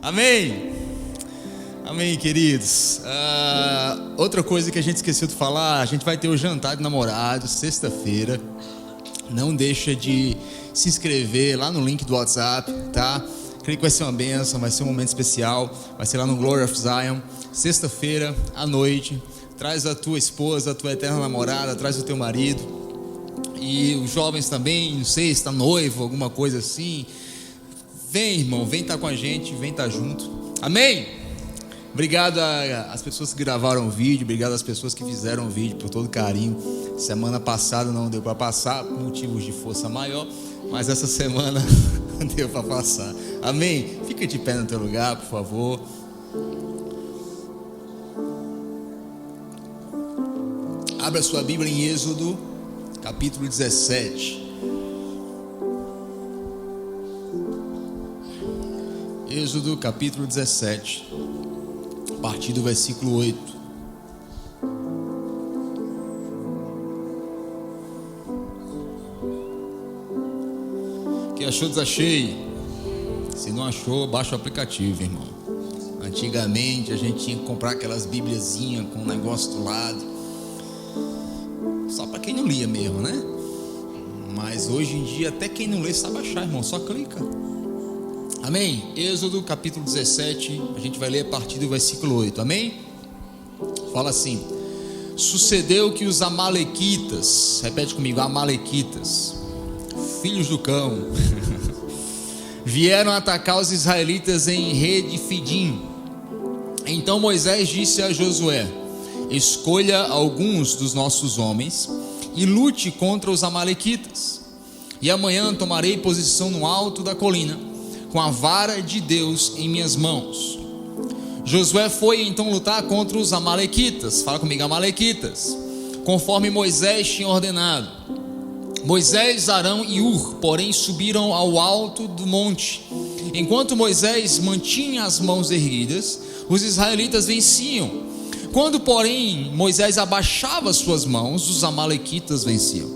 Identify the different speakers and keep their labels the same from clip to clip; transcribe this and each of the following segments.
Speaker 1: Amém? Amém, queridos. Outra coisa que a gente esqueceu de falar, a gente vai ter o jantar de namorados, sexta-feira. Não deixa de se inscrever lá no link do WhatsApp, tá? Creio que vai ser uma bênção, vai ser um momento especial. Vai ser lá no Glory of Zion, sexta-feira à noite. Traz a tua esposa, a tua eterna namorada, traz o teu marido. E os jovens também, não sei se está noivo, alguma coisa assim. Vem, irmão, vem estar com a gente, vem estar junto. Amém? Obrigado às pessoas que gravaram o vídeo, obrigado às pessoas que fizeram o vídeo por todo carinho. Semana passada não deu para passar por motivos de força maior, mas essa semana deu para passar. Amém? Fica de pé no teu lugar, por favor. Abra sua Bíblia em Êxodo, capítulo 17. Êxodo, capítulo 17, a partir do versículo 8. Quem achou, desachei. Se não achou, baixa o aplicativo, irmão. Antigamente a gente tinha que comprar aquelas bibliazinhas com um negócio do lado, só para quem não lia mesmo, né? Mas hoje em dia até quem não lê sabe baixar, irmão, só clica. Amém? Êxodo capítulo 17, a gente vai ler a partir do versículo 8, amém? Fala assim: sucedeu que os amalequitas, repete comigo, amalequitas, filhos do cão, vieram atacar os israelitas em Refidim. Então Moisés disse a Josué: escolha alguns dos nossos homens e lute contra os amalequitas, e amanhã tomarei posição no alto da colina, com a vara de Deus em minhas mãos. Josué foi então lutar contra os amalequitas, fala comigo, amalequitas, conforme Moisés tinha ordenado. Moisés, Arão e Hur, porém, subiram ao alto do monte. Enquanto Moisés mantinha as mãos erguidas, os israelitas venciam. Quando, porém, Moisés abaixava suas mãos, os amalequitas venciam.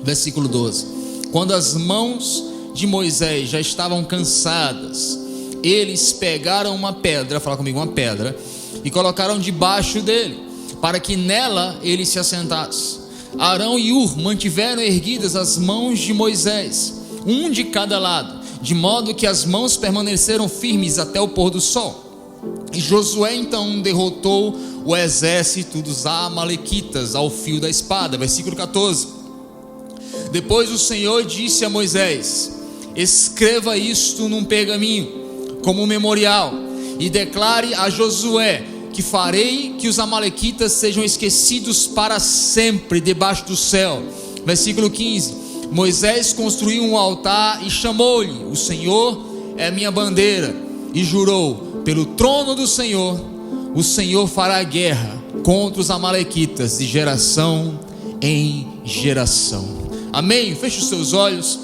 Speaker 1: Versículo 12. Quando as mãos de Moisés já estavam cansadas, eles pegaram uma pedra, fala comigo, uma pedra, e colocaram debaixo dele, para que nela ele se assentasse. Arão e Hur mantiveram erguidas as mãos de Moisés, um de cada lado, de modo que as mãos permaneceram firmes até o pôr do sol. E Josué então derrotou o exército dos amalequitas ao fio da espada. Versículo 14. Depois o Senhor disse a Moisés: escreva isto num pergaminho, como um memorial, e declare a Josué que farei que os amalequitas sejam esquecidos para sempre debaixo do céu. Versículo 15. Moisés construiu um altar e chamou-lhe: o Senhor é minha bandeira, e jurou: pelo trono do Senhor, o Senhor fará guerra contra os amalequitas de geração em geração. Amém? Feche os seus olhos.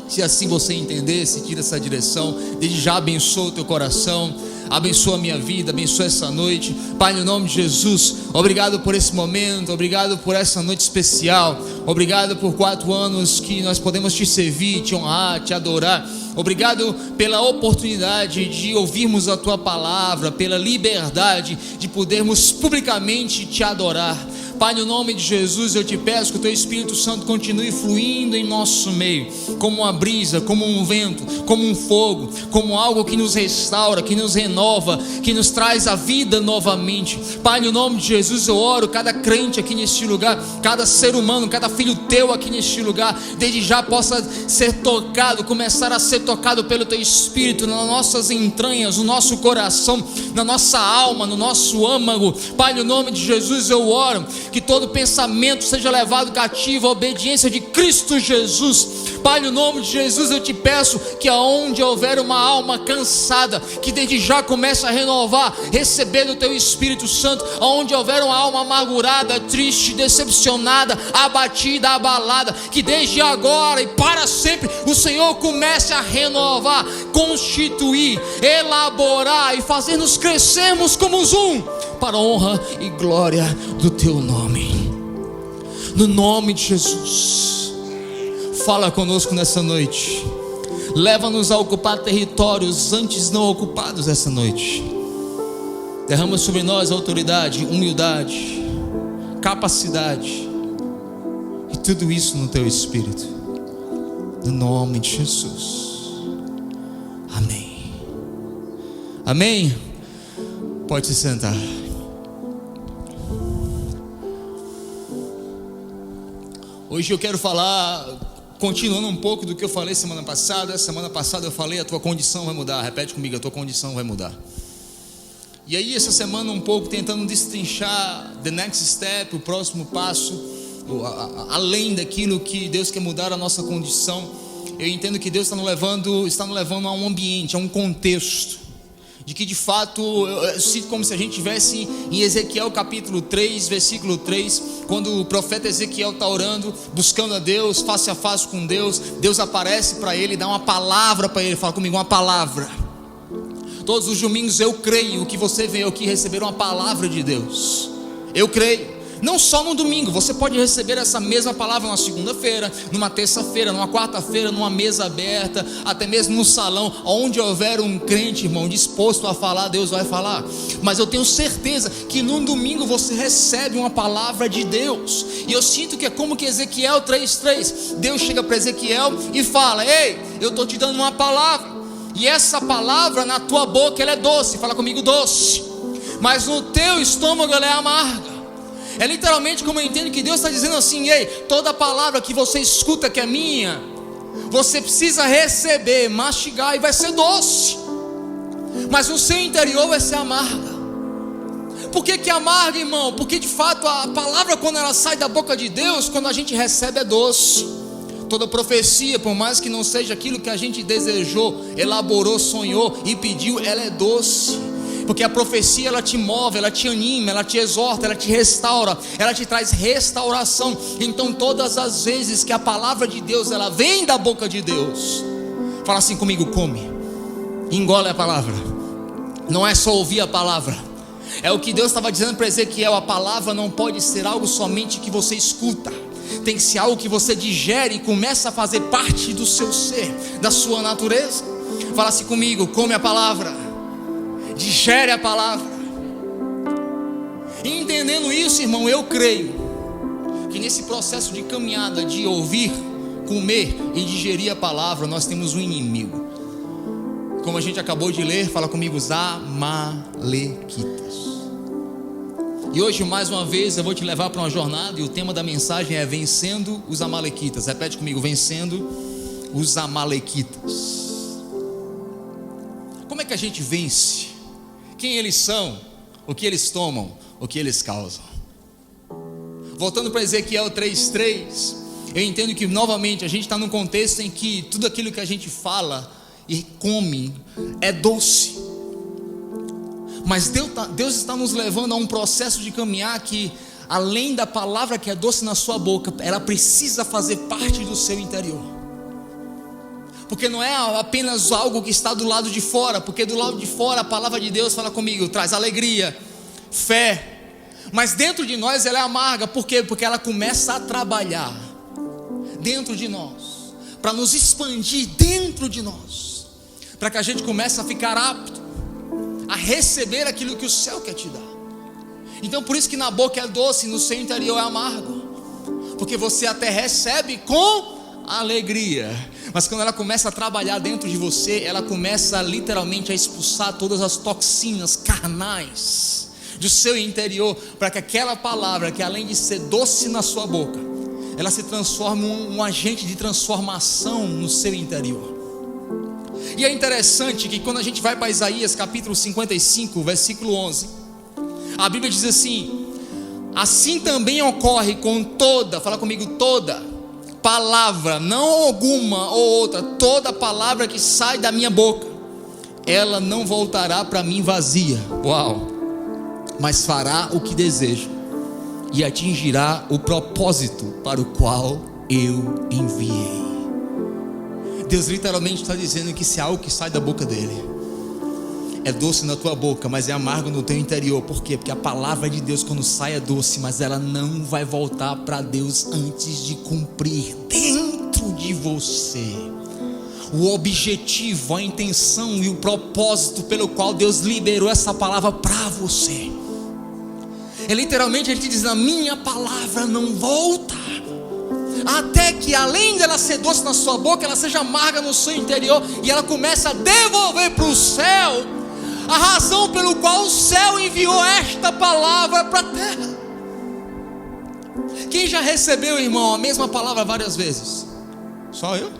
Speaker 1: Se assim você entender, se tira essa direção, desde já abençoa o teu coração, abençoa a minha vida, abençoa essa noite. Pai, no nome de Jesus, obrigado por esse momento, obrigado por essa noite especial, obrigado por 4 anos que nós podemos te servir, te honrar, te adorar. Obrigado pela oportunidade de ouvirmos a tua palavra, pela liberdade de podermos publicamente te adorar. Pai, no nome de Jesus, eu te peço que o teu Espírito Santo continue fluindo em nosso meio, como uma brisa, como um vento, como um fogo, como algo que nos restaura, que nos renova, que nos traz a vida novamente. Pai, no nome de Jesus, eu oro cada crente aqui neste lugar, cada ser humano, cada filho teu aqui neste lugar, desde já possa ser tocado, começar a ser tocado pelo teu Espírito, nas nossas entranhas, no nosso coração, na nossa alma, no nosso âmago. Pai, no nome de Jesus, eu oro que todo pensamento seja levado cativo à obediência de Cristo Jesus. Pai, no nome de Jesus, eu te peço que aonde houver uma alma cansada, que desde já comece a renovar, receber do teu Espírito Santo. Aonde houver uma alma amargurada, triste, decepcionada, abatida, abalada, que desde agora e para sempre o Senhor comece a renovar, constituir, elaborar e fazer-nos crescermos como um, para a honra e glória do teu nome. No nome de Jesus, fala conosco nessa noite. Leva-nos a ocupar territórios antes não ocupados essa noite. Derrama sobre nós autoridade, humildade, capacidade, e tudo isso no teu Espírito, no nome de Jesus. Amém. Amém. Pode se sentar. Hoje eu quero falar, continuando um pouco do que eu falei semana passada. Semana passada eu falei: a tua condição vai mudar. Repete comigo: a tua condição vai mudar. E aí essa semana um pouco tentando destrinchar the next step, o próximo passo, além daquilo que Deus quer mudar a nossa condição. Eu entendo que Deus está nos levando a um ambiente, a um contexto, de que de fato, eu sinto como se a gente estivesse em Ezequiel capítulo 3, versículo 3, quando o profeta Ezequiel está orando, buscando a Deus, face a face com Deus. Deus aparece para ele, dá uma palavra para ele. Fala comigo: uma palavra. Todos os domingos eu creio que você veio aqui receber uma palavra de Deus. Eu creio. Não só no domingo, você pode receber essa mesma palavra numa segunda-feira, numa terça-feira, numa quarta-feira, numa mesa aberta, até mesmo no salão. Onde houver um crente, irmão, disposto a falar, Deus vai falar. Mas eu tenho certeza que no domingo você recebe uma palavra de Deus. E eu sinto que é como que Ezequiel 3:3, Deus chega para Ezequiel e fala: ei, eu estou te dando uma palavra, e essa palavra na tua boca ela é doce. Fala comigo: doce. Mas no teu estômago ela é amarga. É literalmente como eu entendo que Deus está dizendo assim: ei, toda palavra que você escuta que é minha, você precisa receber, mastigar, e vai ser doce, mas no seu interior vai ser amarga. Por que amarga, irmão? Porque de fato a palavra, quando ela sai da boca de Deus, quando a gente recebe, é doce. Toda profecia, por mais que não seja aquilo que a gente desejou, elaborou, sonhou e pediu, ela é doce. Porque a profecia, ela te move, ela te anima, ela te exorta, ela te restaura, ela te traz restauração. Então todas as vezes que a palavra de Deus, ela vem da boca de Deus, fala assim comigo: come, engole a palavra. Não é só ouvir a palavra, é o que Deus estava dizendo para Ezequiel: a palavra não pode ser algo somente que você escuta, tem que ser algo que você digere e começa a fazer parte do seu ser, da sua natureza. Fala assim comigo: come a palavra, digere a palavra. E entendendo isso, irmão, eu creio que nesse processo de caminhada, de ouvir, comer e digerir a palavra, nós temos um inimigo. Como a gente acabou de ler, fala comigo: os amalequitas. E hoje, mais uma vez, eu vou te levar para uma jornada, e o tema da mensagem é vencendo os amalequitas. Repete comigo: vencendo os amalequitas. Como é que a gente vence? Quem eles são? O que eles tomam? O que eles causam? Voltando para Ezequiel 3:3, eu entendo que novamente a gente está num contexto em que tudo aquilo que a gente fala e come é doce. Mas Deus está nos levando a um processo de caminhar que, além da palavra que é doce na sua boca, ela precisa fazer parte do seu interior. Porque não é apenas algo que está do lado de fora, porque do lado de fora a palavra de Deus, fala comigo, traz alegria, fé. Mas dentro de nós ela é amarga. Por quê? Porque ela começa a trabalhar dentro de nós, para nos expandir dentro de nós, para que a gente comece a ficar apto a receber aquilo que o céu quer te dar. Então por isso que na boca é doce, no seu interior é amargo, porque você até recebe com alegria, mas quando ela começa a trabalhar dentro de você, ela começa literalmente a expulsar todas as toxinas carnais do seu interior, para que aquela palavra, que além de ser doce na sua boca, ela se transforme em um agente de transformação no seu interior. E é interessante que quando a gente vai para Isaías capítulo 55, versículo 11, a Bíblia diz assim: assim também ocorre com toda, fala comigo, toda palavra, não alguma ou outra, toda palavra que sai da minha boca, ela não voltará para mim vazia, uau, mas fará o que desejo e atingirá o propósito para o qual eu enviei. Deus literalmente está dizendo que se é algo que sai da boca dele, é doce na tua boca, mas é amargo no teu interior. Por quê? Porque a palavra de Deus, quando sai, é doce, mas ela não vai voltar para Deus antes de cumprir dentro de você o objetivo, a intenção e o propósito pelo qual Deus liberou essa palavra para você. É literalmente ele te diz: a minha palavra não volta, até que além dela ser doce na sua boca, ela seja amarga no seu interior, e ela começa a devolver para o céu a razão pelo qual o céu enviou esta palavra para a terra. Quem já recebeu, irmão, a mesma palavra várias vezes? Só eu?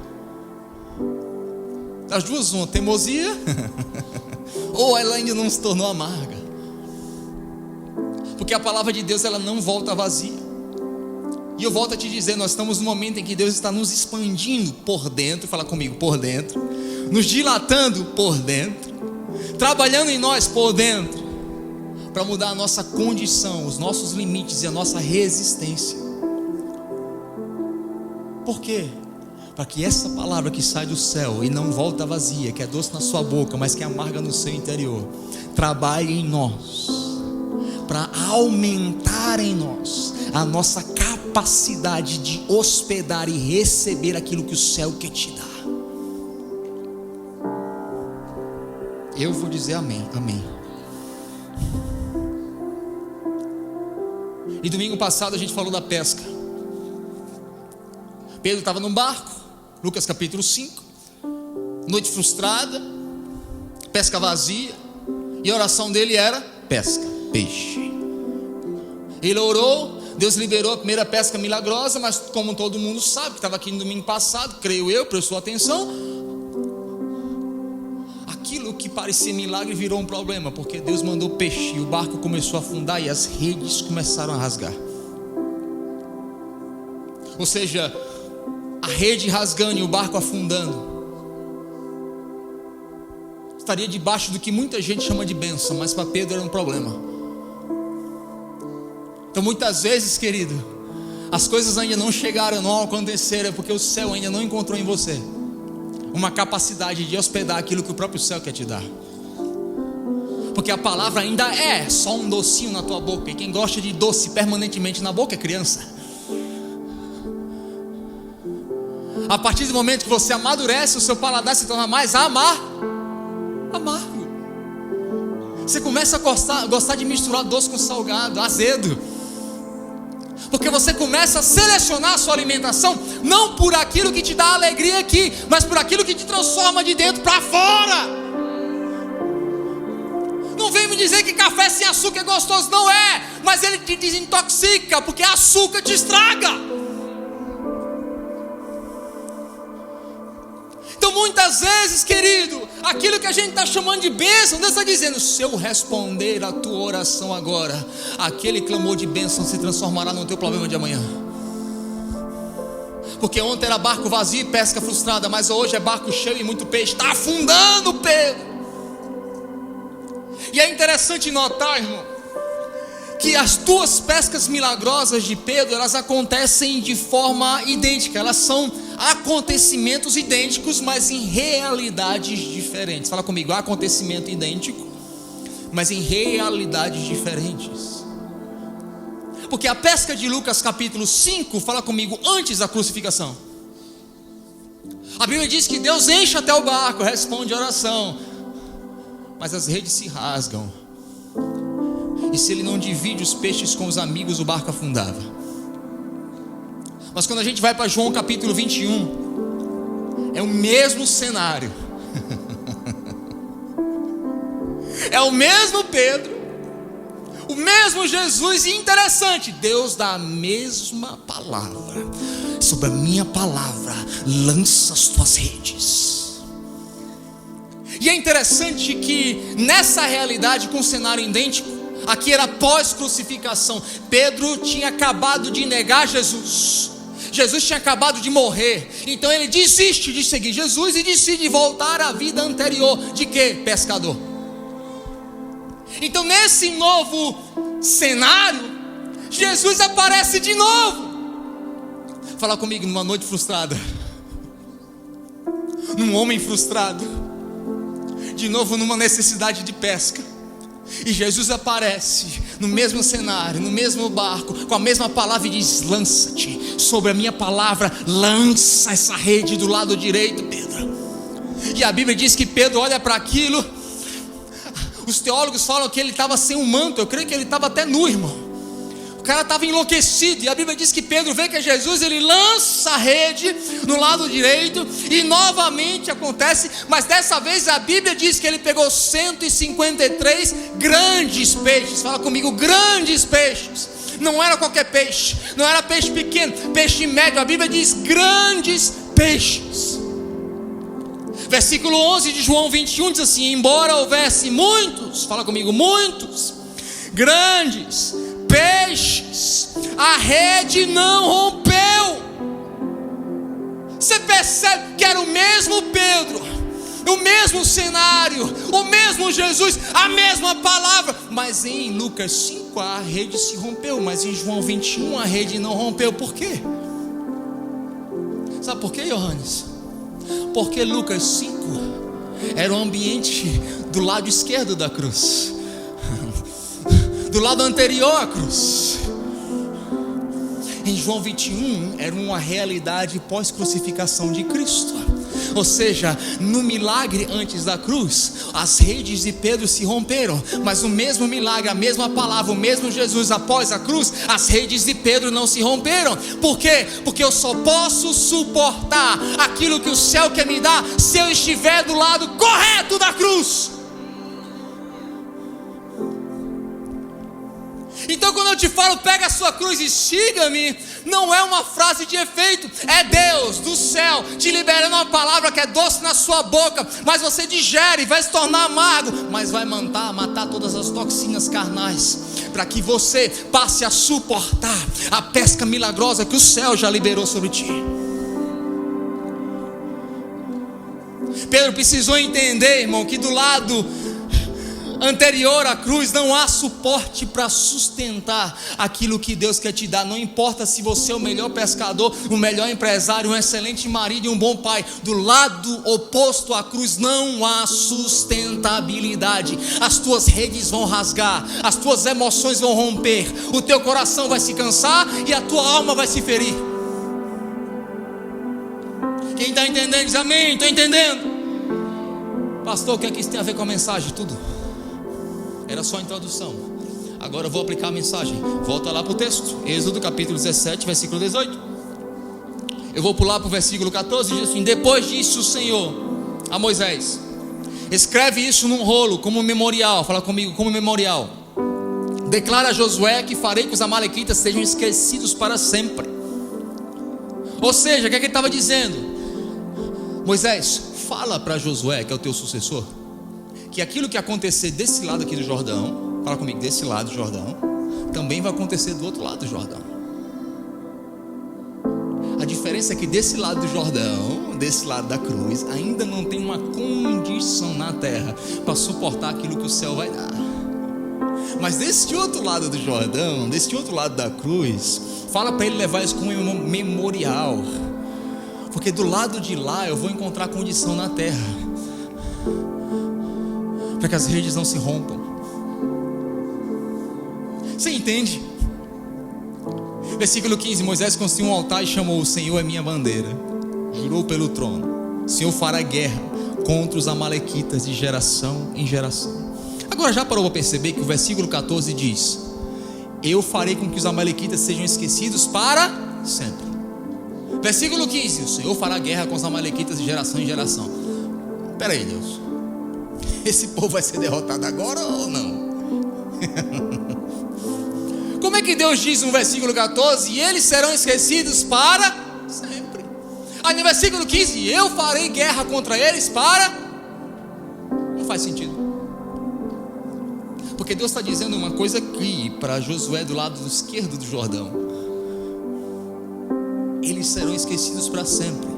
Speaker 1: Das duas, uma, teimosia ou ela ainda não se tornou amarga? Porque a palavra de Deus, ela não volta vazia. E eu volto a te dizer, nós estamos no momento em que Deus está nos expandindo por dentro. Fala comigo, por dentro. Nos dilatando por dentro, trabalhando em nós por dentro, para mudar a nossa condição, os nossos limites e a nossa resistência. Por quê? Para que essa palavra que sai do céu e não volta vazia, que é doce na sua boca, mas que é amarga no seu interior, trabalhe em nós, para aumentar em nós a nossa capacidade de hospedar e receber aquilo que o céu quer te dar. Eu vou dizer amém, amém. E domingo passado a gente falou da pesca. Pedro estava num barco, Lucas capítulo 5, noite frustrada, pesca vazia, e a oração dele era pesca, peixe. Ele orou, Deus liberou a primeira pesca milagrosa, mas como todo mundo sabe, que estava aqui no domingo passado, creio eu, prestou atenção, aquilo que parecia milagre virou um problema, porque Deus mandou peixe, e o barco começou a afundar, e as redes começaram a rasgar. Ou seja, a rede rasgando e o barco afundando, estaria debaixo do que muita gente chama de bênção, mas para Pedro era um problema. Então muitas vezes, querido, as coisas ainda não chegaram, não aconteceram, porque o céu ainda não encontrou em você uma capacidade de hospedar aquilo que o próprio céu quer te dar. Porque a palavra ainda é só um docinho na tua boca, e quem gosta de doce permanentemente na boca é criança. A partir do momento que você amadurece, o seu paladar se torna mais amargo. Você começa a gostar de misturar doce com salgado, azedo. Porque você começa a selecionar a sua alimentação, não por aquilo que te dá alegria aqui, mas por aquilo que te transforma de dentro para fora. Não vem me dizer que café sem açúcar é gostoso, não é, mas ele te desintoxica, porque açúcar te estraga. Então muitas vezes, querido, aquilo que a gente está chamando de bênção, Deus está dizendo: se eu responder a tua oração agora, aquele clamor de bênção se transformará no teu problema de amanhã. Porque ontem era barco vazio e pesca frustrada, mas hoje é barco cheio e muito peixe, está afundando, Pedro. E é interessante notar, irmão, que as duas pescas milagrosas de Pedro, elas acontecem de forma idêntica. Elas são acontecimentos idênticos, mas em realidades diferentes. Fala comigo, acontecimento idêntico, mas em realidades diferentes. Porque a pesca de Lucas capítulo 5, fala comigo, antes da crucificação. A Bíblia diz que Deus enche até o barco, responde a oração, mas as redes se rasgam. E se ele não divide os peixes com os amigos, o barco afundava. Mas quando a gente vai para João capítulo 21, é o mesmo cenário. É o mesmo Pedro, o mesmo Jesus. E interessante, Deus dá a mesma palavra. Sobre a minha palavra lança as tuas redes. E é interessante que nessa realidade, com um cenário idêntico, aqui era pós-crucificação. Pedro tinha acabado de negar Jesus. Jesus tinha acabado de morrer. Então ele desiste de seguir Jesus e decide voltar à vida anterior. De quê? Pescador. Então nesse novo cenário, Jesus aparece de novo. Fala comigo, numa noite frustrada, num homem frustrado, de novo numa necessidade de pesca. E Jesus aparece no mesmo cenário, no mesmo barco, com a mesma palavra e diz: lança-te sobre a minha palavra, lança essa rede do lado direito, Pedro. E a Bíblia diz que Pedro olha para aquilo. Os teólogos falam que ele estava sem um manto. Eu creio que ele estava até nu, irmão. O cara estava enlouquecido. E a Bíblia diz que Pedro vê que é Jesus. Ele lança a rede no lado direito. E novamente acontece. Mas dessa vez a Bíblia diz que ele pegou 153 grandes peixes. Fala comigo, grandes peixes. Não era qualquer peixe. Não era peixe pequeno, peixe médio. A Bíblia diz grandes peixes. Versículo 11 de João 21 diz assim: embora houvesse muitos, fala comigo, muitos grandes peixes, a rede não rompeu. Você percebe que era o mesmo Pedro, o mesmo cenário, o mesmo Jesus, a mesma palavra, mas em Lucas 5 a rede se rompeu, mas em João 21 a rede não rompeu. Por quê? Sabe por quê, Johannes? Porque Lucas 5 era o ambiente do lado esquerdo da cruz, do lado anterior à cruz. Em João 21 era uma realidade pós-crucificação de Cristo. Ou seja, no milagre antes da cruz, as redes de Pedro se romperam, mas o mesmo milagre, a mesma palavra, o mesmo Jesus após a cruz, as redes de Pedro não se romperam. Por quê? Porque eu só posso suportar aquilo que o céu quer me dar se eu estiver do lado correto da cruz. Então quando eu te falo, pega a sua cruz e siga-me, não é uma frase de efeito. É Deus do céu te liberando uma palavra que é doce na sua boca, mas você digere, vai se tornar amargo, mas vai matar todas as toxinas carnais, para que você passe a suportar a pesca milagrosa que o céu já liberou sobre ti. Pedro precisou entender, irmão, que do lado anterior à cruz não há suporte para sustentar aquilo que Deus quer te dar. Não importa se você é o melhor pescador, o melhor empresário, um excelente marido e um bom pai, do lado oposto à cruz não há sustentabilidade. As tuas redes vão rasgar, as tuas emoções vão romper, o teu coração vai se cansar e a tua alma vai se ferir. Quem está entendendo diz amém. Estou entendendo. Pastor, o que é que isso tem a ver com a mensagem? Tudo. Era só a introdução. Agora eu vou aplicar a mensagem. Volta lá para o texto, Êxodo capítulo 17, versículo 18. Eu vou pular para o versículo 14. Diz assim: depois disse o Senhor a Moisés: escreve isso num rolo como memorial. Fala comigo, como memorial. Declara a Josué que farei que os amalequitas sejam esquecidos para sempre. Ou seja, o que é que ele estava dizendo? Moisés, fala para Josué, que é o teu sucessor, que aquilo que acontecer desse lado aqui do Jordão, fala comigo, desse lado do Jordão, também vai acontecer do outro lado do Jordão. A diferença é que desse lado do Jordão, desse lado da cruz, ainda não tem uma condição na terra para suportar aquilo que o céu vai dar. Mas desse outro lado do Jordão, desse outro lado da cruz, fala para ele levar isso como um memorial, porque do lado de lá eu vou encontrar condição na terra para que as redes não se rompam. Você entende? Versículo 15: Moisés construiu um altar e chamou: o Senhor é minha bandeira. Jurou pelo trono: o Senhor fará guerra contra os amalequitas de geração em geração. Agora já parou para perceber que o versículo 14 diz: eu farei com que os amalequitas sejam esquecidos para sempre. Versículo 15: o Senhor fará guerra com os amalequitas de geração em geração. Espera aí, Deus, esse povo vai ser derrotado agora ou não? Como é que Deus diz no versículo 14: e eles serão esquecidos para sempre? Aí no versículo 15: eu farei guerra contra eles para... Não faz sentido. Porque Deus está dizendo uma coisa aqui para Josué do lado esquerdo do Jordão: eles serão esquecidos para sempre.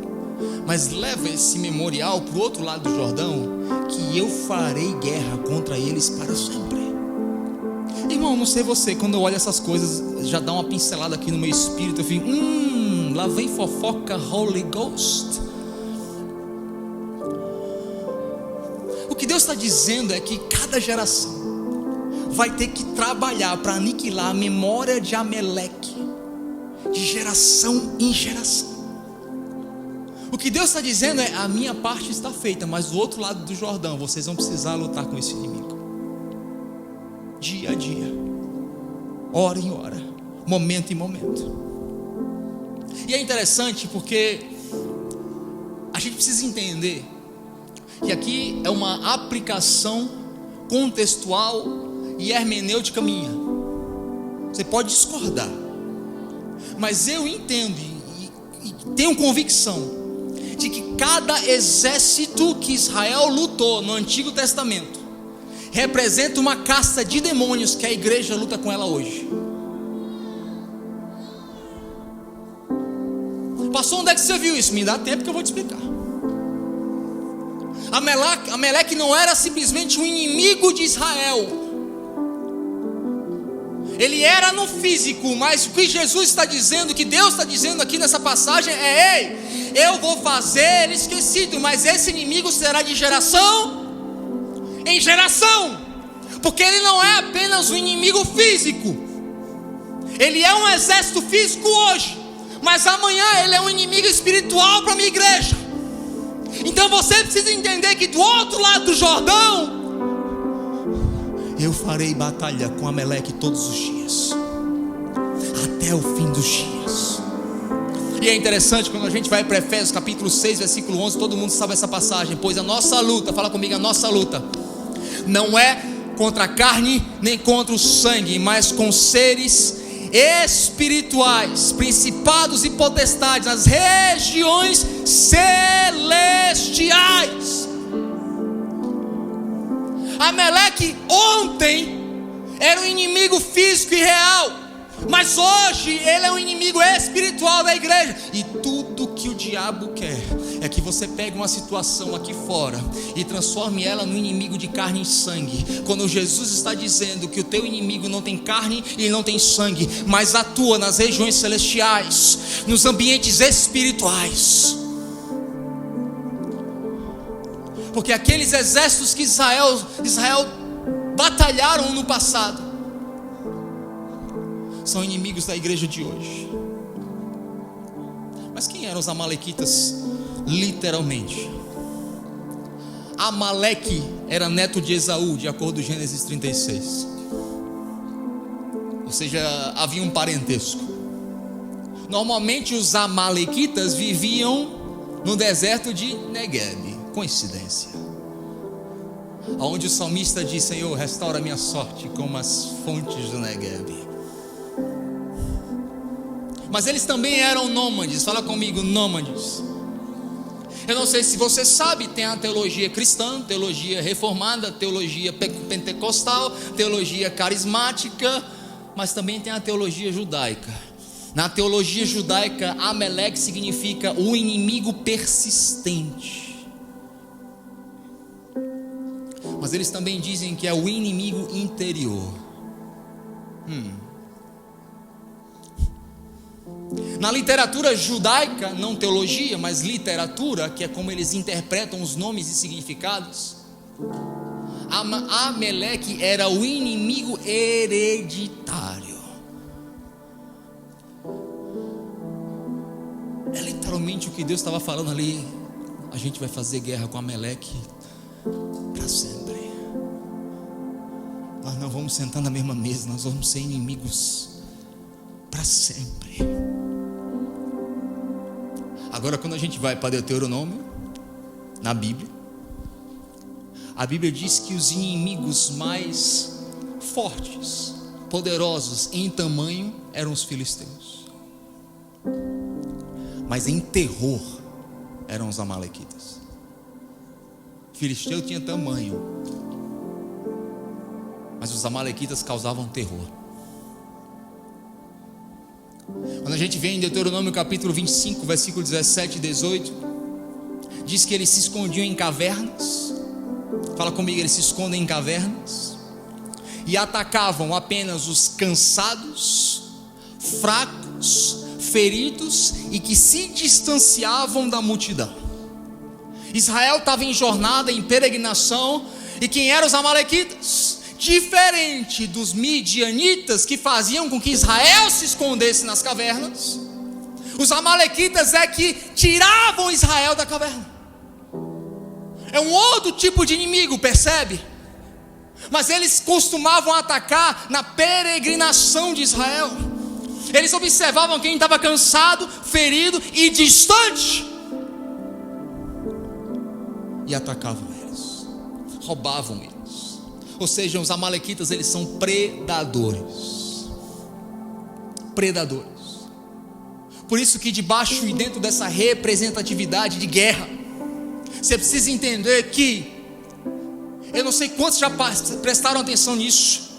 Speaker 1: Mas leva esse memorial para o outro lado do Jordão, que eu farei guerra contra eles para sempre. Irmão, não sei você, quando eu olho essas coisas, já dá uma pincelada aqui no meu espírito. Eu fico, lá vem fofoca Holy Ghost. O que Deus está dizendo é que cada geração vai ter que trabalhar para aniquilar a memória de Amaleque, de geração em geração. O que Deus está dizendo é: a minha parte está feita, mas do outro lado do Jordão vocês vão precisar lutar com esse inimigo, dia a dia, hora em hora, momento em momento. E é interessante porque a gente precisa entender que aqui é uma aplicação contextual e hermenêutica minha. Você pode discordar, mas eu entendo e tenho convicção de que cada exército que Israel lutou no Antigo Testamento representa uma casta de demônios que a igreja luta com ela hoje. Pastor, onde é que você viu isso? Me dá tempo que eu vou te explicar. Amaleque não era simplesmente um inimigo de Israel. Ele era no físico, mas o que Jesus está dizendo, o que Deus está dizendo aqui nessa passagem é: ei, eu vou fazer ele esquecido, mas esse inimigo será de geração em geração, porque ele não é apenas um inimigo físico. Ele é um exército físico hoje, mas amanhã ele é um inimigo espiritual para a minha igreja. Então você precisa entender que do outro lado do Jordão eu farei batalha com Amaleque todos os dias, até o fim dos dias. E é interessante, quando a gente vai para Efésios capítulo 6, versículo 11, todo mundo sabe essa passagem: pois a nossa luta, fala comigo, a nossa luta não é contra a carne, nem contra o sangue, mas com seres espirituais, principados e potestades nas regiões celestiais. Amaleque ontem era um inimigo físico e real, mas hoje ele é um inimigo espiritual da igreja. E tudo que o diabo quer é que você pegue uma situação aqui fora e transforme ela num inimigo de carne e sangue, quando Jesus está dizendo que o teu inimigo não tem carne e não tem sangue, mas atua nas regiões celestiais, nos ambientes espirituais. Porque aqueles exércitos que Israel batalharam no passado são inimigos da igreja de hoje. Mas quem eram os amalequitas? Literalmente, Amaleque era neto de Esaú, de acordo com Gênesis 36. Ou seja, havia um parentesco. Normalmente os amalequitas viviam no deserto de Negueb. Coincidência? Onde o salmista diz: Senhor, restaura minha sorte como as fontes do Negueb. Mas eles também eram nômades. Fala comigo, nômades. Eu não sei se você sabe, tem a teologia cristã, teologia reformada, teologia pentecostal, teologia carismática, mas também tem a teologia judaica. Na teologia judaica, Amaleque significa o inimigo persistente. Mas eles também dizem que é o inimigo interior. Na literatura judaica, não teologia, mas literatura, que é como eles interpretam os nomes e significados, Amaleque era o inimigo hereditário. É literalmente o que Deus estava falando ali: a gente vai fazer guerra com Amaleque para sempre. Nós não vamos sentar na mesma mesa, nós vamos ser inimigos para sempre. Agora, quando a gente vai para Deuteronômio, na Bíblia, a Bíblia diz que os inimigos mais fortes, poderosos em tamanho, eram os filisteus, mas em terror eram os amalequitas. O filisteu tinha tamanho, mas os amalequitas causavam terror. Quando a gente vê em Deuteronômio capítulo 25, versículo 17 e 18, diz que eles se escondiam em cavernas. Fala comigo, eles se escondem em cavernas e atacavam apenas os cansados, fracos, feridos e que se distanciavam da multidão. Israel estava em jornada, em peregrinação, e quem eram os amalequitas? Diferente dos midianitas, que faziam com que Israel se escondesse nas cavernas, Os amalequitas é que tiravam Israel da caverna. É um outro tipo de inimigo, percebe? Mas eles costumavam atacar na peregrinação de Israel. Eles observavam quem estava cansado, ferido e distante, e atacavam eles, roubavam eles. Ou seja, os amalequitas, eles são predadores. Predadores. Por isso que debaixo e dentro dessa representatividade de guerra, você precisa entender que, eu não sei quantos já prestaram atenção nisso,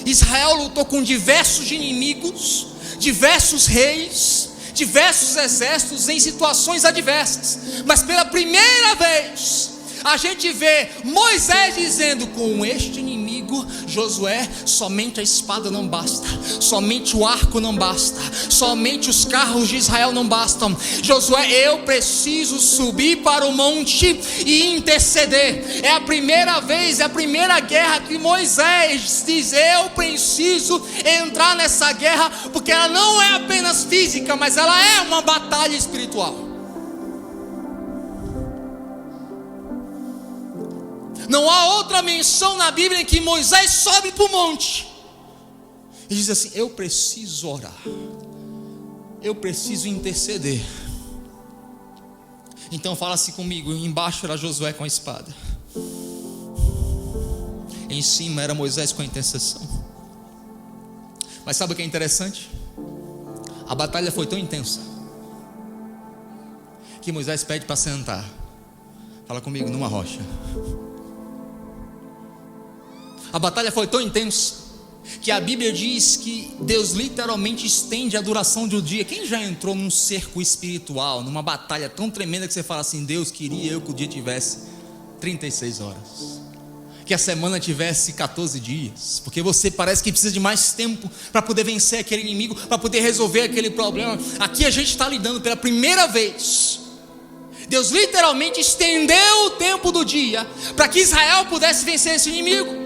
Speaker 1: Israel lutou com diversos inimigos, diversos reis, diversos exércitos em situações adversas, mas pela primeira vez a gente vê Moisés dizendo: com este inimigo, Josué, somente a espada não basta, somente o arco não basta, somente os carros de Israel não bastam. Josué, eu preciso subir para o monte e interceder. É a primeira vez, é a primeira guerra que Moisés diz: eu preciso entrar nessa guerra, porque ela não é apenas física, mas ela é uma batalha espiritual. Não há outra menção na Bíblia em que Moisés sobe para o monte e diz assim: eu preciso orar, eu preciso interceder. Então fala-se comigo: embaixo era Josué com a espada, em cima era Moisés com a intercessão. Mas sabe o que é interessante? A batalha foi tão intensa que Moisés pede para sentar. Fala comigo: numa rocha. A batalha foi tão intensa que a Bíblia diz que Deus literalmente estende a duração de um dia. Quem já entrou num cerco espiritual, numa batalha tão tremenda que você fala assim: Deus, queria eu que o dia tivesse 36 horas, que a semana tivesse 14 dias, porque você parece que precisa de mais tempo para poder vencer aquele inimigo, para poder resolver aquele problema. Aqui a gente está lidando pela primeira vez. Deus literalmente estendeu o tempo do dia para que Israel pudesse vencer esse inimigo.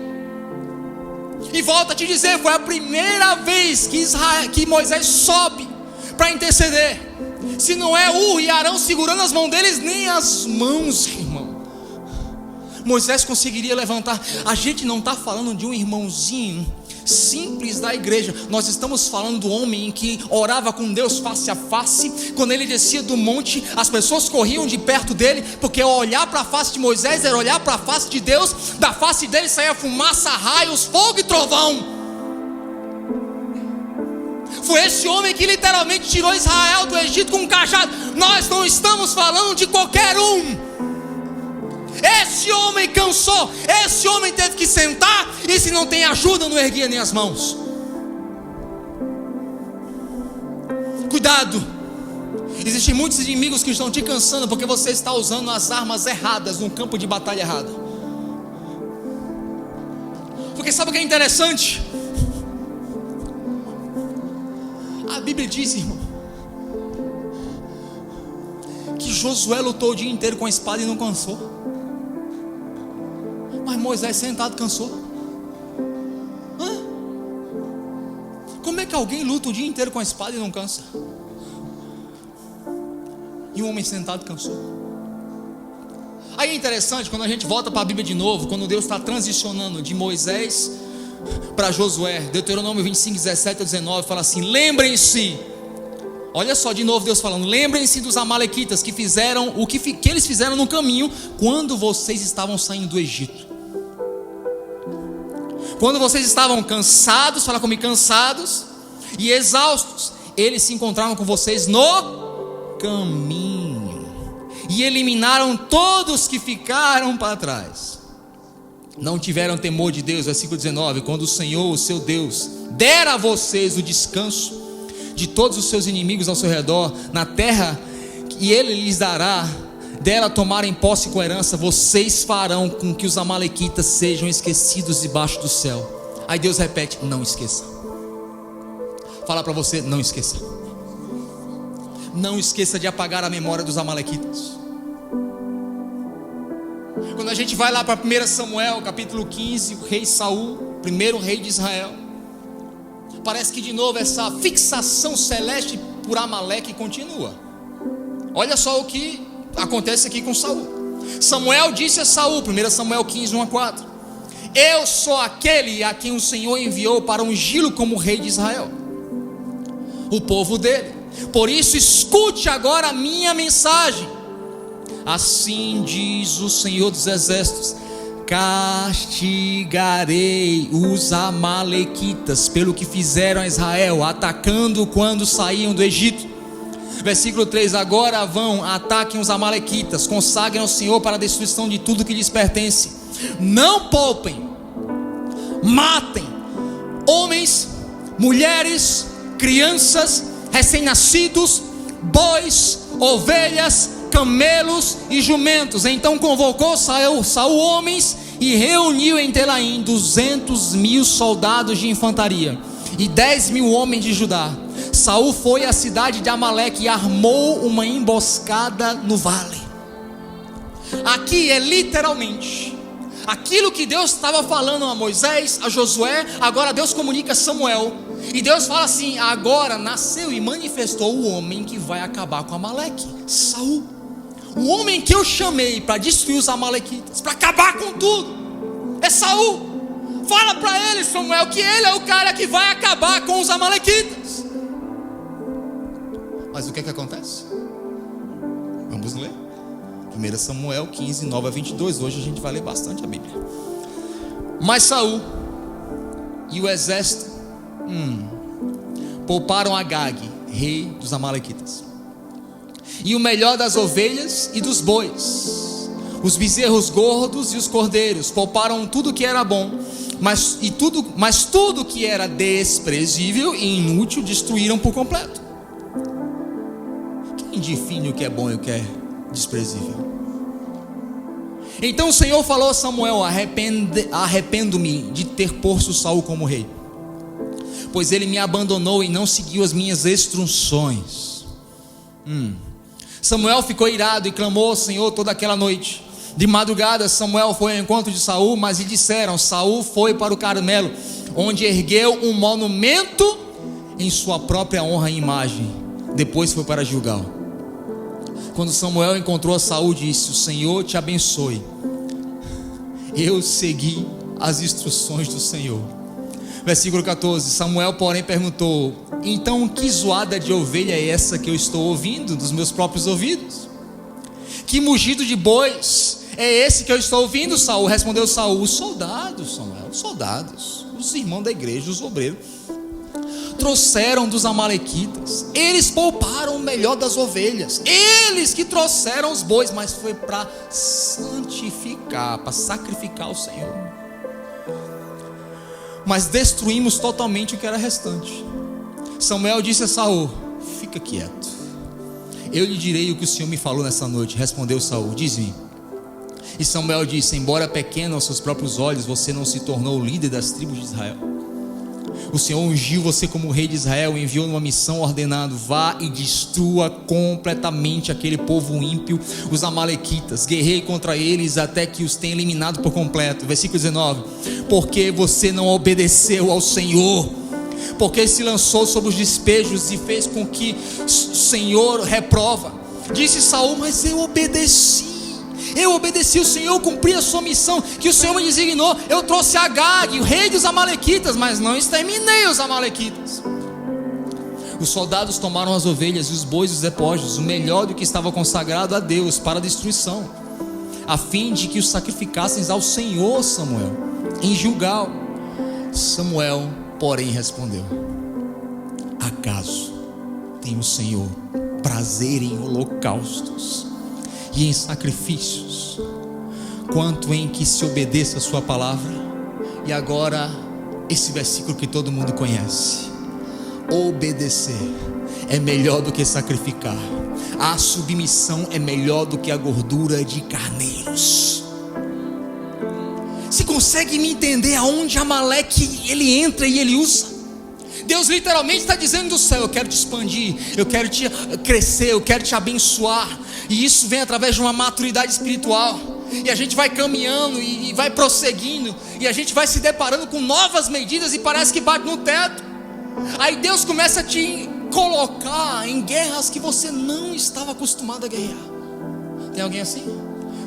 Speaker 1: E volto a te dizer, foi a primeira vez que Moisés sobe para interceder. Se não é Ur e Arão segurando as mãos deles, nem as mãos, irmão, Moisés conseguiria levantar. A gente não está falando de um irmãozinho simples da igreja. Nós estamos falando do homem que orava com Deus face a face. Quando ele descia do monte, as pessoas corriam de perto dele, porque olhar para a face de Moisés era olhar para a face de Deus. Da face dele saía fumaça, raios, fogo e trovão. Foi esse homem que literalmente tirou Israel do Egito com um cajado. Nós não estamos falando de qualquer um. Esse homem cansou, esse homem teve que sentar, e se não tem ajuda, não erguia nem as mãos. Cuidado, existem muitos inimigos que estão te cansando porque você está usando as armas erradas no campo de batalha errado. Porque sabe o que é interessante? A Bíblia diz, irmão, que Josué lutou o dia inteiro com a espada e não cansou. Mas Moisés sentado cansou. Como é que alguém luta o dia inteiro com a espada e não cansa? E um homem sentado cansou. Aí é interessante, quando a gente volta para a Bíblia de novo, quando Deus está transicionando de Moisés para Josué, Deuteronômio 25, 17 a 19, fala assim: lembrem-se, olha só de novo Deus falando, lembrem-se dos amalequitas que fizeram o que eles fizeram no caminho quando vocês estavam saindo do Egito. Quando vocês estavam cansados, fala comigo, cansados e exaustos, eles se encontraram com vocês no caminho e eliminaram todos que ficaram para trás. Não tiveram temor de Deus, versículo 19, quando o Senhor, o seu Deus, der a vocês o descanso de todos os seus inimigos ao seu redor, na terra que Ele lhes dará, dela tomarem posse com herança, vocês farão com que os amalequitas sejam esquecidos debaixo do céu. Aí Deus repete: não esqueça. Fala para você: não esqueça. Não esqueça de apagar a memória dos amalequitas. Quando a gente vai lá para 1 Samuel capítulo 15, o rei Saul, primeiro rei de Israel, parece que de novo essa fixação celeste por Amaleque continua. Olha só o que acontece aqui com Saul. Samuel disse a Saul, 1 Samuel 15, 1-4: eu sou aquele a quem o Senhor enviou para ungí-lo como rei de Israel, o povo dele. Por isso escute agora a minha mensagem. Assim diz o Senhor dos Exércitos: castigarei os amalequitas pelo que fizeram a Israel, atacando quando saíam do Egito. Versículo 3: agora vão, ataquem os amalequitas, consagrem ao Senhor para a destruição de tudo que lhes pertence. Não poupem, matem homens, mulheres, crianças, recém-nascidos, bois, ovelhas, camelos e jumentos. Então convocou Saul homens e reuniu em Telaim 200.000 soldados de infantaria e 10.000 homens de Judá. Saul foi à cidade de Amaleque e armou uma emboscada no vale. Aqui é literalmente aquilo que Deus estava falando a Moisés, a Josué. Agora Deus comunica a Samuel, e Deus fala assim: agora nasceu e manifestou o homem que vai acabar com Amaleque, Saul. O homem que eu chamei para destruir os amalequitas, para acabar com tudo, é Saul. Fala para ele, Samuel, que ele é o cara que vai acabar com os amalequitas. Mas o que é que acontece? Vamos ler 1 Samuel 15, 9-22. Hoje a gente vai ler bastante a Bíblia. Mas Saul e o exército pouparam Agag, rei dos amalequitas, e o melhor das ovelhas e dos bois, os bezerros gordos e os cordeiros. Pouparam tudo que era bom, mas tudo que era desprezível e inútil destruíram por completo. Quem define o que é bom e o que é desprezível? Então o Senhor falou a Samuel: arrependo-me de ter posto Saul como rei, pois ele me abandonou e não seguiu as minhas instruções. Samuel ficou irado e clamou ao Senhor toda aquela noite. De madrugada Samuel foi ao encontro de Saul, mas lhe disseram: Saul foi para o Carmelo, onde ergueu um monumento em sua própria honra e imagem. Depois foi para Gilgal. Quando Samuel encontrou a Saul, disse: o Senhor te abençoe. Eu segui as instruções do Senhor. Versículo 14: Samuel, porém, perguntou: então que zoada de ovelha é essa que eu estou ouvindo dos meus próprios ouvidos? Que mugido de bois é esse que eu estou ouvindo, Saul? Respondeu Saul: os soldados, Samuel, os soldados, os irmãos da igreja, os obreiros, trouxeram dos amalequitas. Eles pouparam o melhor das ovelhas, eles que trouxeram os bois, mas foi para santificar, para sacrificar ao Senhor. Mas destruímos totalmente o que era restante. Samuel disse a Saul: fica quieto, eu lhe direi o que o Senhor me falou nessa noite. Respondeu Saul: diz-me. E Samuel disse: embora pequeno aos seus próprios olhos, você não se tornou o líder das tribos de Israel. O Senhor ungiu você como rei de Israel e enviou numa missão ordenando: vá e destrua completamente aquele povo ímpio, os amalequitas. Guerreie contra eles até que os tenha eliminado por completo. Versículo 19: porque você não obedeceu ao Senhor, porque se lançou sobre os despejos e fez com que o Senhor reprova. Disse Saul: mas eu obedeci o Senhor, cumpri a sua missão que o Senhor me designou. Eu trouxe Agag, o rei dos amalequitas, mas não exterminei os amalequitas. Os soldados tomaram as ovelhas e os bois e os despojos, o melhor do que estava consagrado a Deus para a destruição, a fim de que os sacrificassem ao Senhor, Samuel, em Gilgal. Samuel, porém, respondeu: acaso tem o Senhor prazer em holocaustos e em sacrifícios, quanto em que se obedeça a sua palavra? E agora esse versículo que todo mundo conhece: obedecer é melhor do que sacrificar, a submissão é melhor do que a gordura de carneiros. Você consegue me entender aonde Amaleque ele entra e ele usa? Deus literalmente está dizendo do céu: eu quero te expandir, eu quero te crescer, eu quero te abençoar. E isso vem através de uma maturidade espiritual. E a gente vai caminhando e vai prosseguindo, e a gente vai se deparando com novas medidas e parece que bate no teto. Aí Deus começa a te colocar em guerras que você não estava acostumado a guerrear. Tem alguém assim?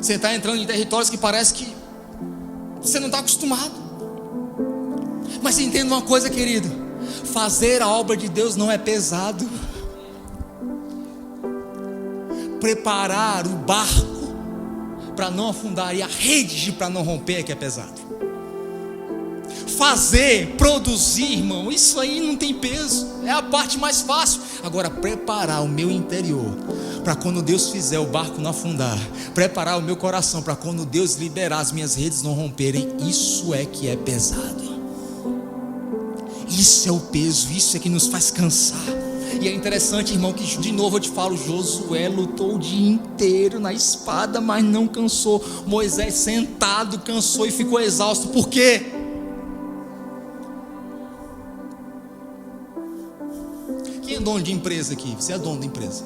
Speaker 1: Você está entrando em territórios que parece que você não está acostumado. Mas entenda uma coisa, querido: fazer a obra de Deus não é pesado. Preparar o barco para não afundar e a rede para não romper é que é pesado. Fazer, produzir, irmão, isso aí não tem peso, é a parte mais fácil. Agora, preparar o meu interior para quando Deus fizer o barco não afundar, preparar o meu coração para quando Deus liberar as minhas redes não romperem, isso é que é pesado. Isso é o peso, isso é que nos faz cansar. E é interessante, irmão, que de novo eu te falo, Josué lutou o dia inteiro na espada, mas não cansou. Moisés sentado cansou e ficou exausto. Por quê? Quem é dono de empresa aqui? Você é dono da empresa.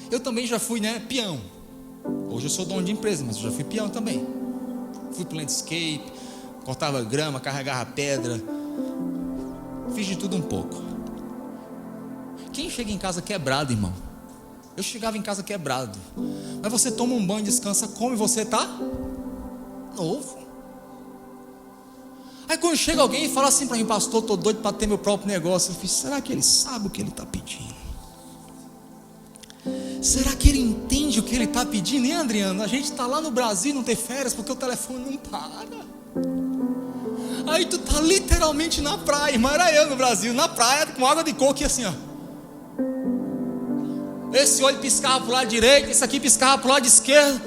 Speaker 1: Eu também já fui, peão. Hoje eu sou dono de empresa, mas eu já fui peão também. Fui pro landscape, cortava grama, carregava pedra, fiz de tudo um pouco. Quem chega em casa quebrado, irmão? Eu chegava em casa quebrado. Mas você toma um banho, descansa, come, você está novo. Aí quando chega alguém e fala assim para mim: pastor, estou doido para ter meu próprio negócio. Eu fiz: será que ele sabe o que ele está pedindo? Será que ele entende o que ele está pedindo? Hein, Adriano? A gente está lá no Brasil, não tem férias porque o telefone não para. Aí tu tá literalmente na praia, irmão. Era eu no Brasil, na praia, com água de coco e assim, ó. Esse olho piscava pro lado direito, esse aqui piscava pro lado esquerdo.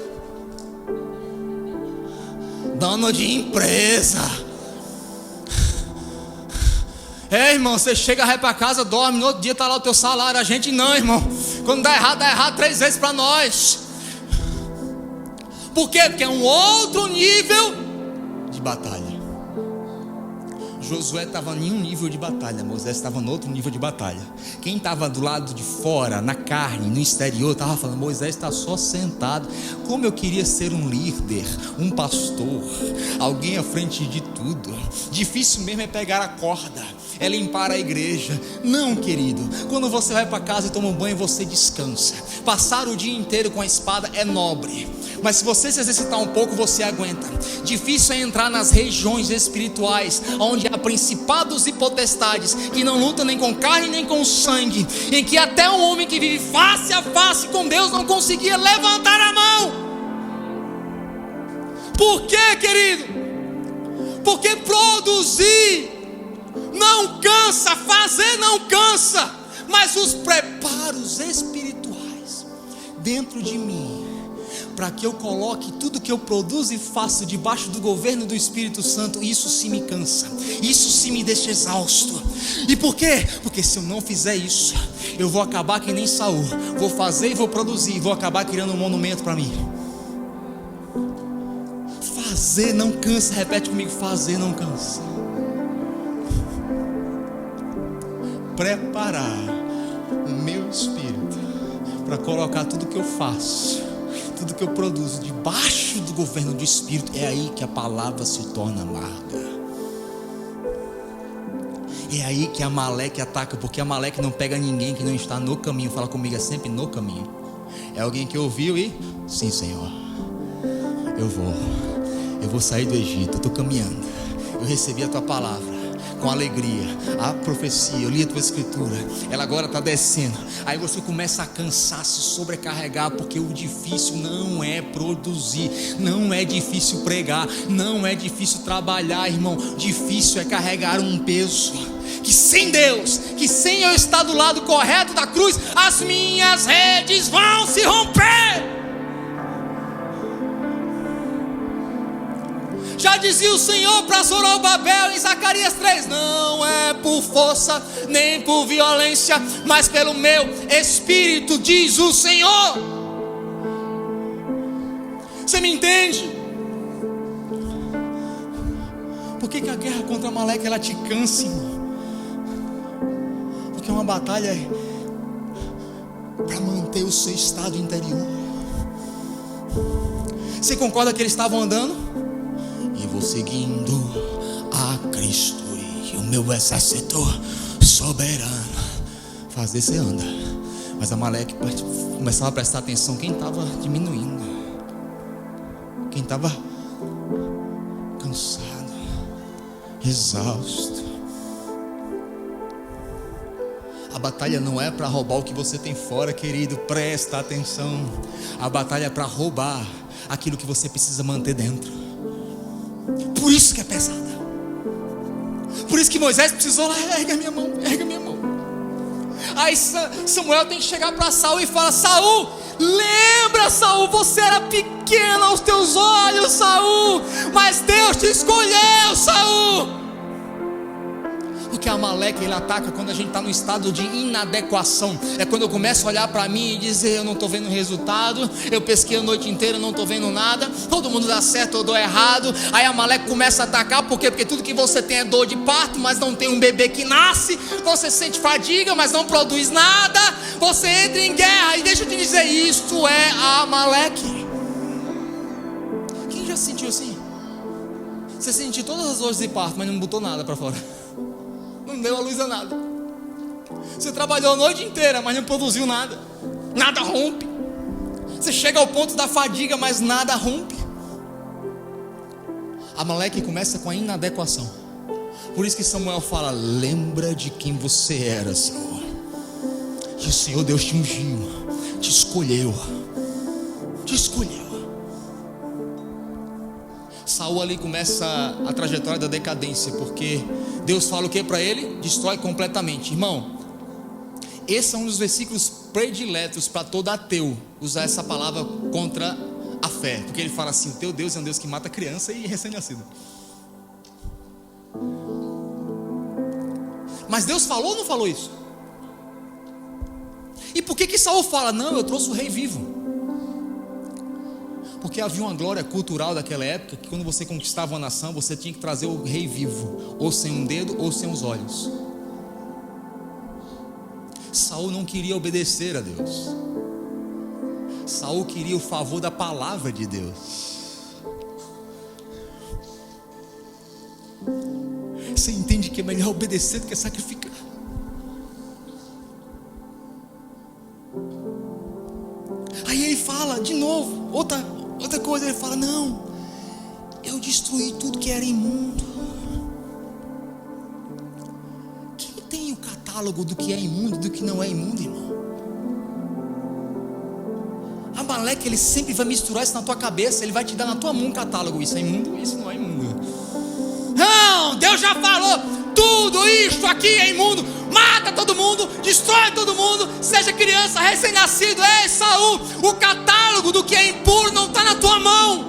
Speaker 1: Dono de empresa. Irmão, você chega, vai pra casa, dorme, no outro dia tá lá o teu salário. A gente não, irmão. Quando dá errado 3 vezes pra nós. Por quê? Porque é um outro nível de batalha. Josué estava em um nível de batalha, Moisés estava em outro nível de batalha. Quem estava do lado de fora, na carne, no exterior, estava falando: Moisés está só sentado. Como eu queria ser um líder, um pastor, alguém à frente de tudo. Difícil mesmo é pegar a corda, é limpar a igreja. Não, querido, quando você vai para casa e toma um banho, você descansa. Passar o dia inteiro com a espada é nobre, mas se você se exercitar um pouco, você aguenta. Difícil é entrar nas regiões espirituais, onde há principados e potestades, que não lutam nem com carne nem com sangue, em que até um homem que vive face a face com Deus não conseguia levantar a mão. Por quê, querido? Porque produzir não cansa, fazer não cansa, mas os preparos espirituais dentro de mim, para que eu coloque tudo que eu produzo e faço debaixo do governo do Espírito Santo, isso sim me cansa, isso sim me deixa exausto. E por quê? Porque se eu não fizer isso, eu vou acabar que nem Saul, vou fazer e vou produzir, vou acabar criando um monumento para mim. Fazer não cansa, repete comigo: fazer não cansa. Preparar o meu espírito para colocar tudo que eu faço, tudo que eu produzo debaixo do governo do Espírito, é aí que a palavra se torna amarga. É aí que Amaleque ataca, porque Amaleque não pega ninguém que não está no caminho. Fala comigo, é sempre no caminho. É alguém que ouviu e: sim, Senhor, eu vou sair do Egito, eu estou caminhando, eu recebi a tua palavra com alegria, a profecia, eu li a tua escritura, ela agora está descendo. Aí você começa a cansar, se sobrecarregar, porque o difícil não é produzir, não é difícil pregar, não é difícil trabalhar, irmão. Difícil é carregar um peso que sem Deus, que sem eu estar do lado correto da cruz, as minhas redes vão se romper. Já dizia o Senhor para Zorobabel em Zacarias 3: não é por força nem por violência, mas pelo meu Espírito, diz o Senhor. Você me entende? Por que a guerra contra Amaleque ela te cansa, irmão? Porque é uma batalha para manter o seu estado interior. Você concorda que eles estavam andando? E vou seguindo a Cristo. e o meu exército soberano. Fazer você anda. Mas Amaleque começava a prestar atenção quem estava diminuindo, quem estava cansado, exausto. A batalha não é para roubar o que você tem fora, querido, presta atenção. A batalha é para roubar aquilo que você precisa manter dentro. Por isso que é pesada. Por isso que Moisés precisou lá, erga minha mão, erga minha mão. Aí Samuel tem que chegar para Saul e fala: Saul, lembra, Saul, você era pequeno aos teus olhos, Saul, mas Deus te escolheu, Saul. Porque Amaleque, ele ataca quando a gente está no estado de inadequação. É quando eu começo a olhar para mim e dizer: eu não estou vendo resultado, eu pesquei a noite inteira, não estou vendo nada, todo mundo dá certo, eu dou errado. Aí Amaleque começa a atacar, por quê? Porque tudo que você tem é dor de parto, mas não tem um bebê que nasce. Você sente fadiga, mas não produz nada. Você entra em guerra, e deixa eu te dizer, isto é Amaleque. Quem já se sentiu assim? Você sentiu todas as dores de parto, mas não botou nada para fora, não deu a luz a nada. Você trabalhou a noite inteira, mas não produziu nada. Nada rompe. Você chega ao ponto da fadiga, mas nada rompe. Amaleque começa com a inadequação. Por isso que Samuel fala: lembra de quem você era, Senhor. Que o Senhor Deus te ungiu, te escolheu. Te escolheu. Saul ali começa a trajetória da decadência, porque Deus fala o que para ele? Destrói completamente. Irmão, esse é um dos versículos prediletos para todo ateu usar essa palavra contra a fé, porque ele fala assim: o teu Deus é um Deus que mata criança e recém-nascido. Mas Deus falou ou não falou isso? E por que Saul fala: não, eu trouxe o rei vivo? Porque havia uma glória cultural daquela época, que quando você conquistava uma nação, você tinha que trazer o rei vivo, ou sem um dedo, ou sem os olhos. Saul não queria obedecer a Deus. Saul queria o favor da palavra de Deus. Você entende que é melhor obedecer do que sacrificar? Aí ele fala de novo, outra coisa, ele fala: não, eu destruí tudo que era imundo. Quem tem o catálogo do que é imundo e do que não é imundo, irmão? Amaleque, ele sempre vai misturar isso na tua cabeça. Ele vai te dar na tua mão um catálogo: isso é imundo, isso não é imundo. Não, Deus já falou: tudo isto aqui é imundo. Mata todo mundo, destrói todo mundo, seja criança, recém-nascido. Ei, Saul, o catálogo do que é impuro não está na tua mão.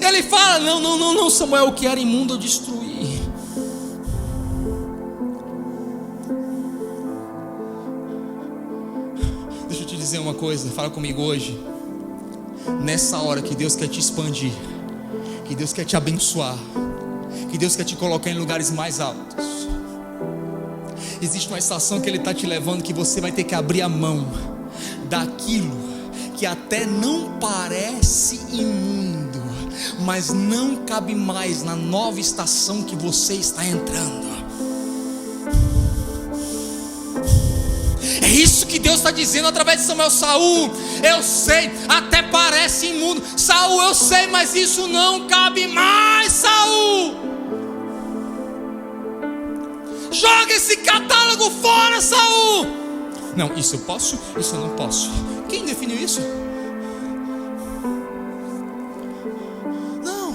Speaker 1: Ele fala: não, Samuel, o que era imundo eu destruí. Deixa eu te dizer uma coisa, fala comigo hoje. Nessa hora que Deus quer te expandir, que Deus quer te abençoar, que Deus quer te colocar em lugares mais altos, existe uma estação que Ele está te levando, que você vai ter que abrir a mão daquilo que até não parece imundo, mas não cabe mais na nova estação que você está entrando. É isso que Deus está dizendo através de Samuel. Saul, eu sei, até parece imundo. Saul, eu sei, mas isso não cabe mais, Saul. Joga esse catálogo fora, Saul. Não, isso eu posso, isso eu não posso. Quem definiu isso? Não.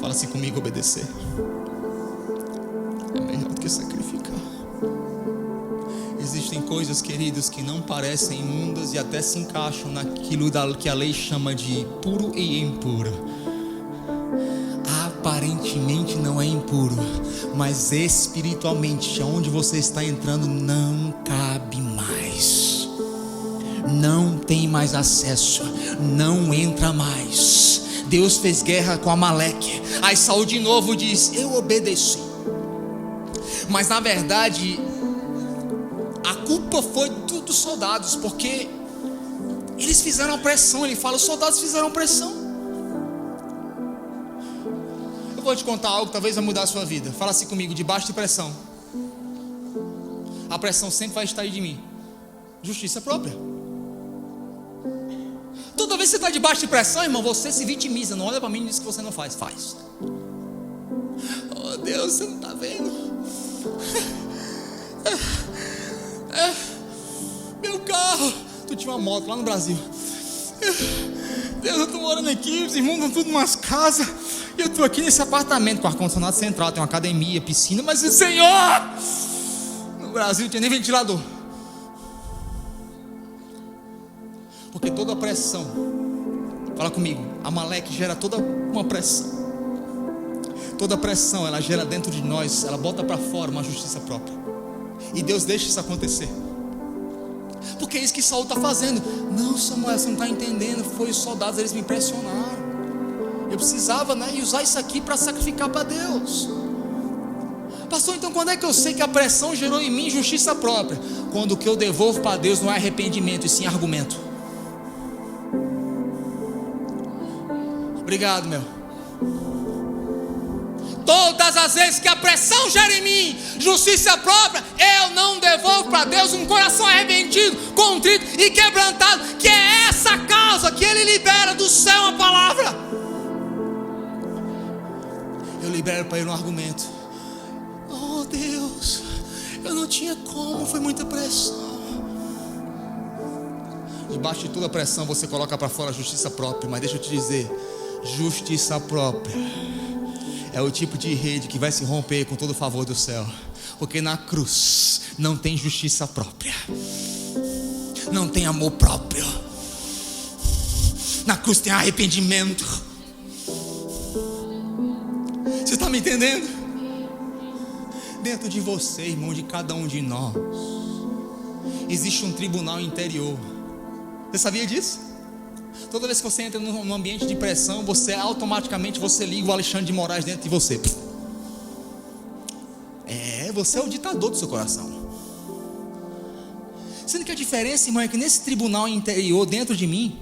Speaker 1: Fala assim comigo: obedecer é melhor do que sacrificar. Existem coisas, queridos, que não parecem imundas e até se encaixam naquilo que a lei chama de puro e impuro. Aparentemente não é impuro, mas espiritualmente, aonde você está entrando, não cabe mais, não tem mais acesso, não entra mais. Deus fez guerra com Amaleque. Aí Saul de novo diz: eu obedeci. Mas na verdade a culpa foi dos soldados, porque Eles fizeram a pressão. Ele fala, os soldados fizeram pressão. Eu vou te contar algo que talvez vai mudar a sua vida. Fala assim comigo, debaixo de pressão. A pressão sempre vai estar aí de mim. Justiça própria. Toda vez que você está debaixo de pressão, irmão, você se vitimiza. Não olha para mim e diz que você não faz. Faz. Oh Deus, você não está vendo? Meu carro. Tu tinha uma moto lá no Brasil. Deus, eu estou morando aqui. Os irmãos estão tudo umas casas. E eu estou aqui nesse apartamento com ar-condicionado central. Tem uma academia, piscina. Mas o Senhor, no Brasil não tinha nem ventilador. Porque toda pressão, fala comigo, Amaleque gera toda uma pressão. Toda pressão, ela gera dentro de nós, ela bota para fora uma justiça própria. E Deus deixa isso acontecer. Porque é isso que Saul está fazendo. Não, Samuel, você não está entendendo. Foi os soldados, eles me pressionaram. Eu precisava, usar isso aqui para sacrificar para Deus. Pastor, então quando é que eu sei que a pressão gerou em mim justiça própria? Quando o que eu devolvo para Deus não é arrependimento, e sim argumento. Obrigado, meu. Todas as vezes que a pressão gera em mim justiça própria, eu não devolvo para Deus um coração arrependido, contrito e quebrantado, que é essa causa que Ele libera do céu a palavra. Eu libero para Ele um argumento. Oh Deus, eu não tinha como, foi muita pressão. Debaixo de toda a pressão você coloca para fora a justiça própria. Mas deixa eu te dizer, justiça própria é o tipo de rede que vai se romper com todo o favor do céu. Porque na cruz não tem justiça própria, não tem amor próprio. Na cruz tem arrependimento. Você está me entendendo? Dentro de você, irmão, de cada um de nós, existe um tribunal interior. Você sabia disso? Toda vez que você entra num ambiente de pressão, você automaticamente liga o Alexandre de Moraes dentro de você. Você é o ditador do seu coração. Sendo que a diferença, irmão, é que nesse tribunal interior dentro de mim,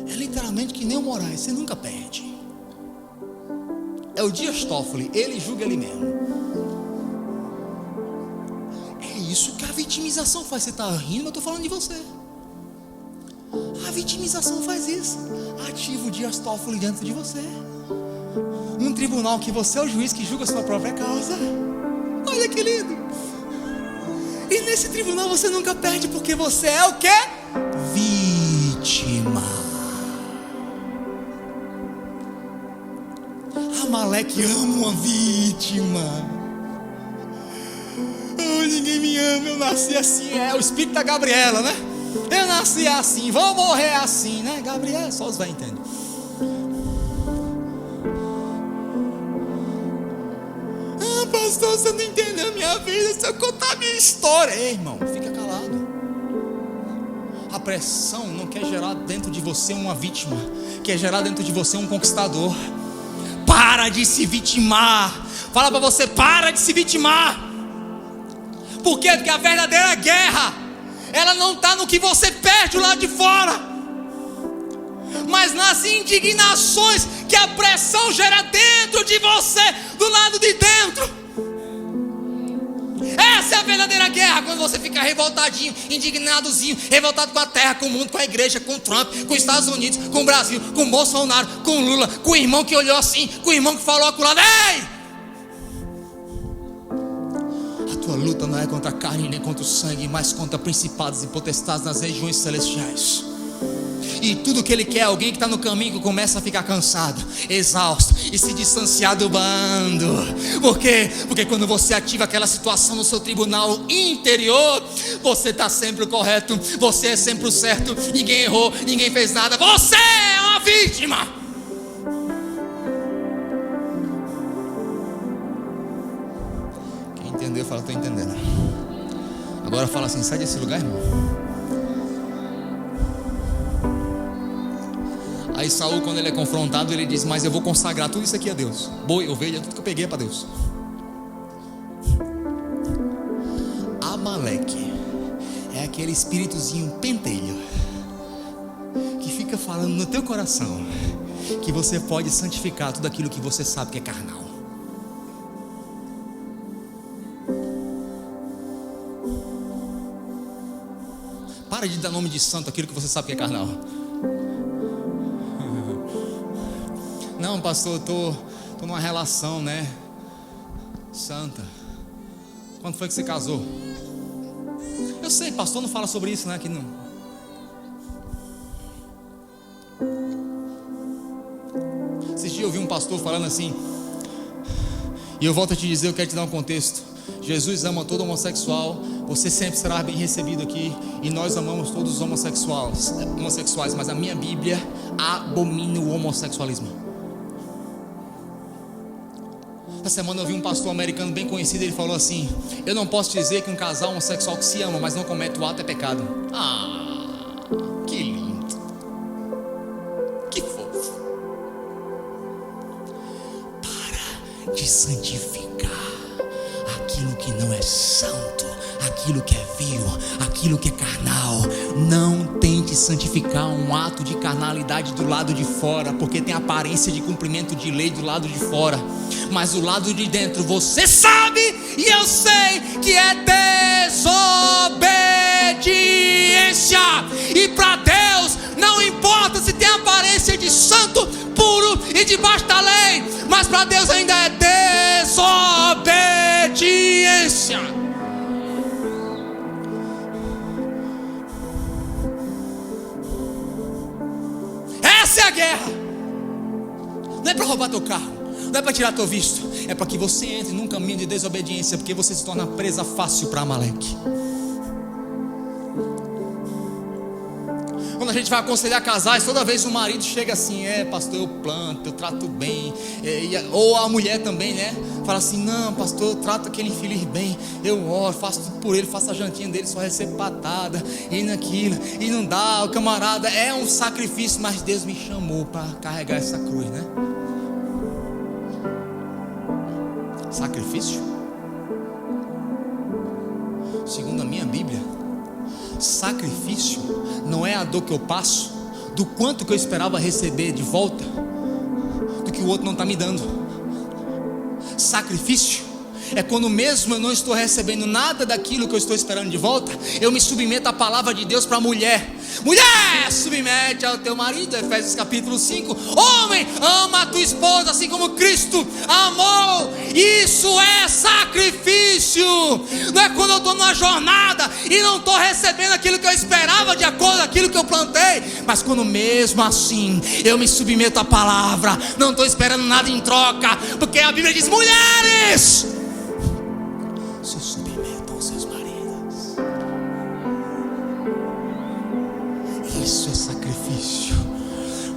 Speaker 1: é literalmente que nem o Moraes, você nunca perde. É o Dias Toffoli, ele julga ele mesmo. É isso que a vitimização faz. Você está rindo, mas eu estou falando de você. A vitimização faz isso. Ativa o Dias Toffoli dentro de você. Um tribunal que você é o juiz que julga a sua própria causa. Olha que lindo. E nesse tribunal você nunca perde, porque você é o quê? Vítima. Amaleque ama uma vítima. Oh, ninguém me ama, eu nasci assim. É o espírito da Gabriela, né? Eu nasci assim, vou morrer assim, né? Gabriela, só os vai entender. Ah, pastor, você não entendeu a minha vida. Se eu contar a minha história. Ei, irmão, fica calado. A pressão não quer gerar dentro de você uma vítima, quer gerar dentro de você um conquistador. Para de se vitimar. Fala para você, para de se vitimar. Por quê? Porque a verdadeira guerra, ela não está no que você perde lá de fora, mas nas indignações que a pressão gera dentro de você, do lado de dentro. Essa é a verdadeira guerra. Quando você fica revoltadinho, indignadozinho, revoltado com a terra, com o mundo, com a igreja, com o Trump, com os Estados Unidos, com o Brasil, com o Bolsonaro, com o Lula, com o irmão que olhou assim, com o irmão que falou acolá. Ei! A tua luta não é contra a carne nem contra o sangue, mas contra principados e potestades nas regiões celestiais. E tudo que ele quer é alguém que está no caminho, que começa a ficar cansado, exausto e se distanciar do bando. Por quê? Porque quando você ativa aquela situação no seu tribunal interior, você está sempre o correto, você é sempre o certo, ninguém errou, ninguém fez nada, você é uma vítima. Entendeu? Fala, estou entendendo. Agora fala assim, sai desse lugar, irmão. Aí Saul, quando ele é confrontado, ele diz, mas eu vou consagrar tudo isso aqui a Deus. Boi, ovelha, tudo que eu peguei é para Deus. Amaleque é aquele espíritozinho pentelho
Speaker 2: falando no teu coração que você pode santificar tudo aquilo que você sabe que é carnal. Para de dar nome de santo aquilo que você sabe que é carnal. Não, pastor, eu tô numa relação, né, santa. Quando foi que você casou? Eu sei, pastor não fala sobre isso, né, aqui não. Esses dias eu vi um pastor falando assim, e eu volto a te dizer, eu quero te dar um contexto. Jesus ama todo homossexual, você sempre será bem recebido aqui, e nós amamos todos os homossexuais, mas a minha Bíblia abomina o homossexualismo. Essa semana eu vi um pastor americano bem conhecido, ele falou assim: eu não posso dizer que um casal homossexual que se ama, mas não comete o ato, é pecado. Ah, que lindo, que fofo. Para de santificar aquilo que não é santo, aquilo que é vil, aquilo que é carnal. Não tente santificar um ato de carnalidade do lado de fora, porque tem aparência de cumprimento de lei do lado de fora, mas do lado de dentro você sabe, e eu sei que é desobediência. E para Deus não importa se tem aparência de santo, puro e debaixo da lei, mas para Deus ainda é desobediência. Essa é a guerra. Não é para roubar teu carro, não é para tirar teu visto, é para que você entre num caminho de desobediência, porque você se torna presa fácil para Amaleque. Quando a gente vai aconselhar casais, toda vez o marido chega assim: pastor, eu planto, eu trato bem, ou a mulher também, né, fala assim: não, pastor, eu trato aquele infeliz bem, eu oro, faço tudo por ele, faço a jantinha dele, só recebo patada, e naquilo, e não dá, o camarada, é um sacrifício, mas Deus me chamou para carregar essa cruz, né? Sacrifício? Segundo a minha Bíblia, sacrifício não é a dor que eu passo, do quanto que eu esperava receber de volta, do que o outro não está me dando. Sacrifício é quando mesmo eu não estou recebendo nada daquilo que eu estou esperando de volta, eu me submeto à palavra de Deus para a mulher. Mulher, submete ao teu marido, Efésios capítulo 5. Homem, ama a tua esposa assim como Cristo amou. Isso é sacrifício. Não é quando eu estou numa jornada e não estou recebendo aquilo que eu esperava de acordo com aquilo que eu plantei, mas quando mesmo assim eu me submeto à palavra, não estou esperando nada em troca, porque a Bíblia diz: mulheres, se submetam aos seus maridos. Isso é sacrifício,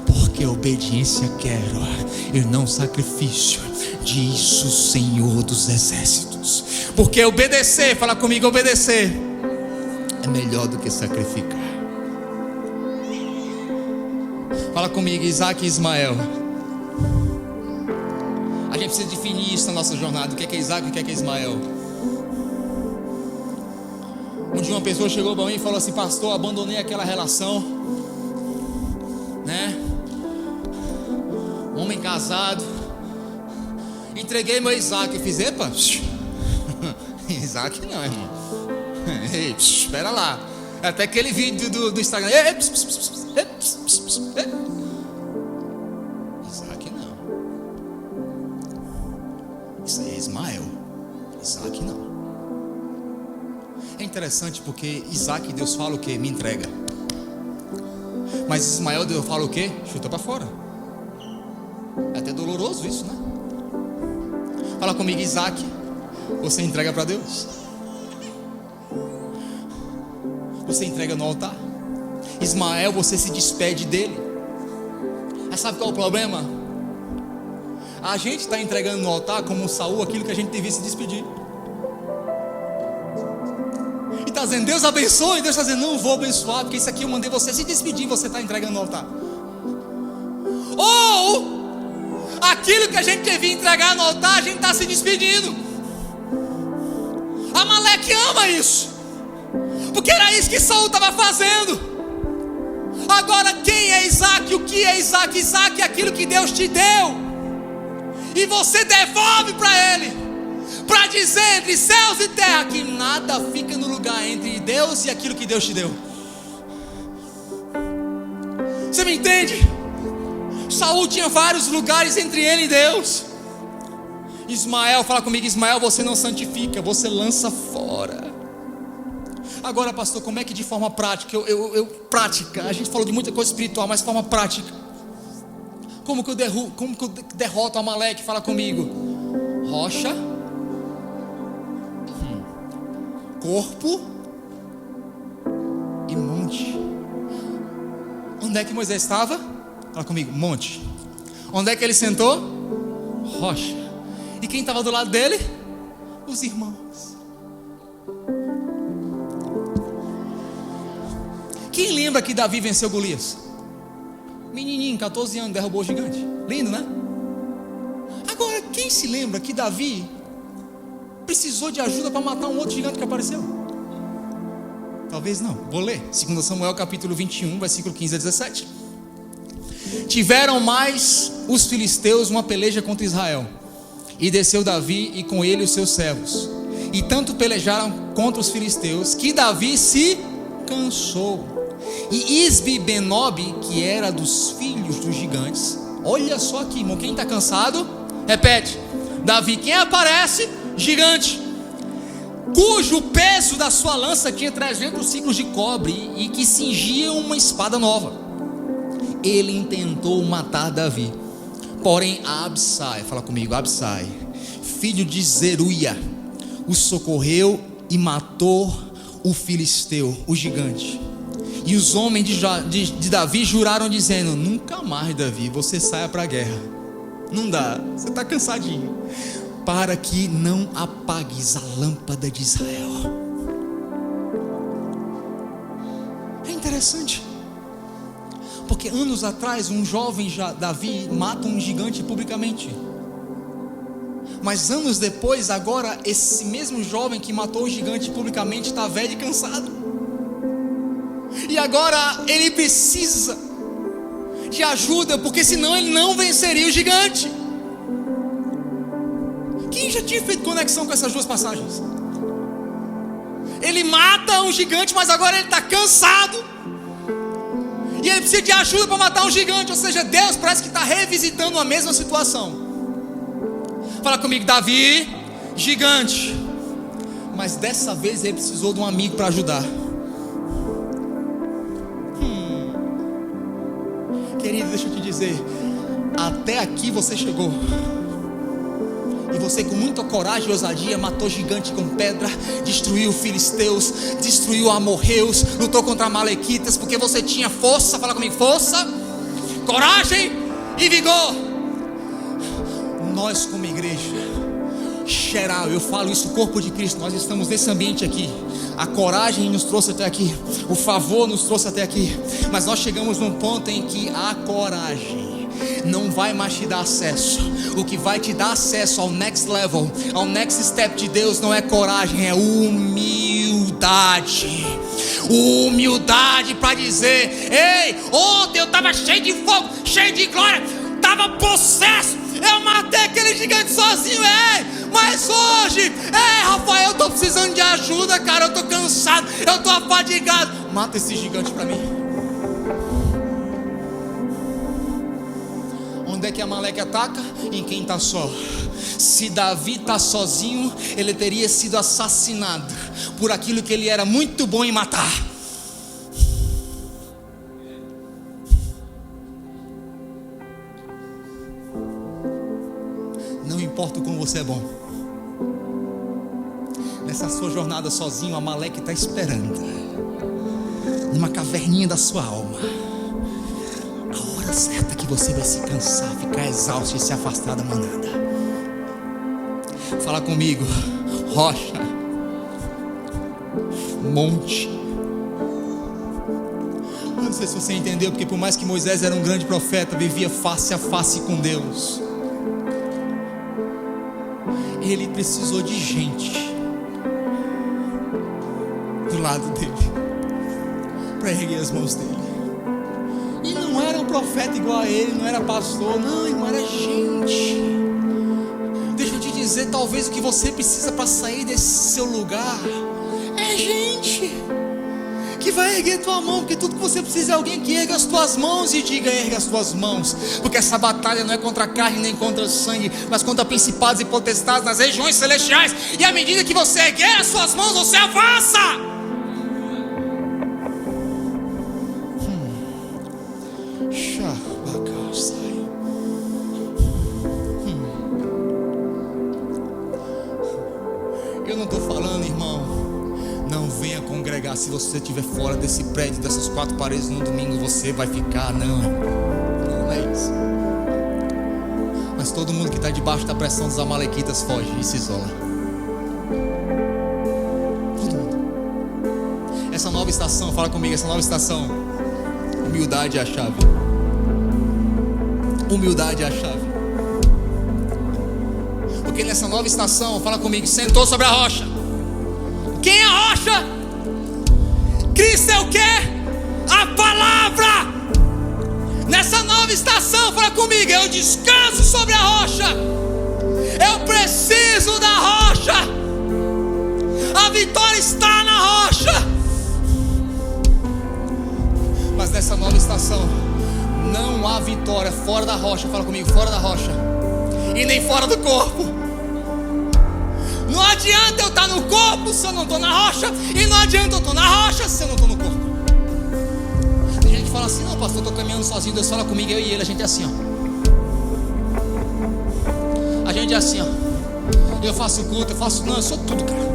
Speaker 2: porque obediência quero e não sacrifício, diz o Senhor dos Exércitos. Porque obedecer, fala comigo, obedecer é melhor do que sacrificar. Fala comigo, Isaac e Ismael. A gente precisa definir isso na nossa jornada: o que é Isaac e o que é Ismael. Um dia uma pessoa chegou para mim e falou assim: pastor, abandonei aquela relação, né? Homem casado, entreguei meu Isaac. Eu fiz: epa, Isaac não, irmão. Ei, espera lá. Até aquele vídeo do Instagram. Isaac não. Isso aí é Ismael. Isaac não. É interessante porque Isaac, Deus fala o que? Me entrega. Mas Ismael, Deus fala o que? Chuta para fora. É até doloroso isso, né? Fala comigo, Isaac, você entrega para Deus. Você entrega no altar. Ismael, você se despede dele. Mas sabe qual é o problema? A gente está entregando no altar, como Saul, aquilo que a gente devia se despedir. E está dizendo: Deus abençoe. E Deus está dizendo: não vou abençoar, porque isso aqui eu mandei você se despedir. Você está entregando no altar. Ou aquilo que a gente devia entregar no altar, a gente está se despedindo. Amaleque ama isso, porque era isso que Saul estava fazendo. Agora quem é Isaac? O que é Isaac? Isaac é aquilo que Deus te deu, e você devolve para Ele, para dizer entre céus e terra que nada fica no lugar entre Deus e aquilo que Deus te deu. Você me entende? Saul tinha vários lugares entre ele e Deus. Ismael, fala comigo, Ismael, você não santifica, você lança fora. Agora, pastor, como é que de forma prática, prática, a gente falou de muita coisa espiritual, mas de forma prática, como que eu derroto Amaleque? Fala comigo. Rocha, corpo e monte. Onde é que Moisés estava? Fala comigo, monte. Onde é que ele sentou? Rocha. E quem estava do lado dele? Os irmãos. Quem lembra que Davi venceu Golias? Menininho, 14 anos, derrubou o gigante. Lindo, né? Agora, quem se lembra que Davi precisou de ajuda para matar um outro gigante que apareceu? Talvez não. Vou ler 2 Samuel capítulo 21, versículo 15 a 17. Tiveram mais os filisteus uma peleja contra Israel, e desceu Davi e com ele os seus servos, e tanto pelejaram contra os filisteus que Davi se cansou. E Isbi-Benob, que era dos filhos dos gigantes, olha só aqui, irmão, quem está cansado? Repete. Davi, quem aparece? Gigante, cujo peso da sua lança tinha 300 ciclos de cobre e que cingia uma espada nova. Ele intentou matar Davi, porém Absai, fala comigo, Absai, filho de Zeruia, o socorreu e matou o filisteu, o gigante. E os homens de Davi juraram dizendo: nunca mais, Davi, você saia para a guerra. Não dá, você está cansadinho, para que não apagues a lâmpada de Israel. É interessante, porque anos atrás um jovem Davi mata um gigante publicamente, mas anos depois, agora esse mesmo jovem que matou o gigante publicamente está velho e cansado, e agora ele precisa de ajuda, porque senão ele não venceria o gigante. Quem já tinha feito conexão com essas duas passagens? Ele mata um gigante, mas agora ele está cansado, e ele precisa de ajuda para matar um gigante. Ou seja, Deus parece que está revisitando a mesma situação. Fala comigo, Davi, gigante, mas dessa vez ele precisou de um amigo para ajudar. Querido, deixa eu te dizer, até aqui você chegou, e você com muita coragem e ousadia matou gigante com pedra, destruiu filisteus, destruiu amorreus, lutou contra amalequitas, porque você tinha força. Fala comigo, força, coragem e vigor. Nós como igreja geral, eu falo isso, o corpo de Cristo, nós estamos nesse ambiente aqui. A coragem nos trouxe até aqui, o favor nos trouxe até aqui, mas nós chegamos num ponto em que a coragem não vai mais te dar acesso. O que vai te dar acesso ao next level, ao next step de Deus, não é coragem, é humildade. Humildade para dizer: ei, ontem eu estava cheio de fogo, cheio de glória, estava possesso, eu matei aquele gigante sozinho, mas hoje, Rafael, eu estou precisando de ajuda, cara, eu estou cansado, eu estou afadigado, mata esse gigante para mim. Onde é que Amaleque ataca? Em quem está só. Se Davi está sozinho, ele teria sido assassinado por aquilo que ele era muito bom em matar. Não importa o como você é bom, nessa sua jornada sozinho, Amaleque está esperando numa caverninha da sua alma a hora certa que você vai se cansar, ficar exausto e se afastar da manada. Fala comigo, rocha, monte. Eu não sei se você entendeu, porque por mais que Moisés era um grande profeta, vivia face a face com Deus, ele precisou de gente do lado dele para erguer as mãos dele. profeta igual a ele, não era pastor, não, irmão, era gente. Deixa eu te dizer, talvez o que você precisa para sair desse seu lugar é gente que vai erguer tua mão, porque tudo que você precisa é alguém que erga as tuas mãos e diga: erga as tuas mãos, porque essa batalha não é contra a carne nem contra o sangue, mas contra principados e potestades nas regiões celestiais. E à medida que você erguer as suas mãos, você avança. Eu não estou falando, irmão, não venha congregar se você estiver fora desse prédio, dessas 4 paredes no domingo, você vai ficar, não é isso. Mas todo mundo que está debaixo da pressão dos amalequitas foge e se isola. Todo mundo. Essa nova estação, fala comigo, essa nova estação, humildade é a chave. Humildade é a chave. Porque nessa nova estação, fala comigo, sentou sobre a rocha. Quem é a rocha? Cristo é o quê? A palavra. Nessa nova estação, fala comigo, eu descanso sobre a rocha. Eu preciso da rocha. A vitória está na rocha. Mas nessa nova estação, não há vitória fora da rocha. Fala comigo, fora da rocha. E nem fora do corpo. Não adianta eu estar no corpo se eu não estou na rocha. E não adianta eu estar na rocha se eu não estou no corpo. Tem gente que fala assim: não, pastor, eu estou caminhando sozinho. Deus fala comigo, eu e ele, a gente é assim, ó. A gente é assim, ó. Eu faço culto, eu faço, não, eu sou tudo, cara.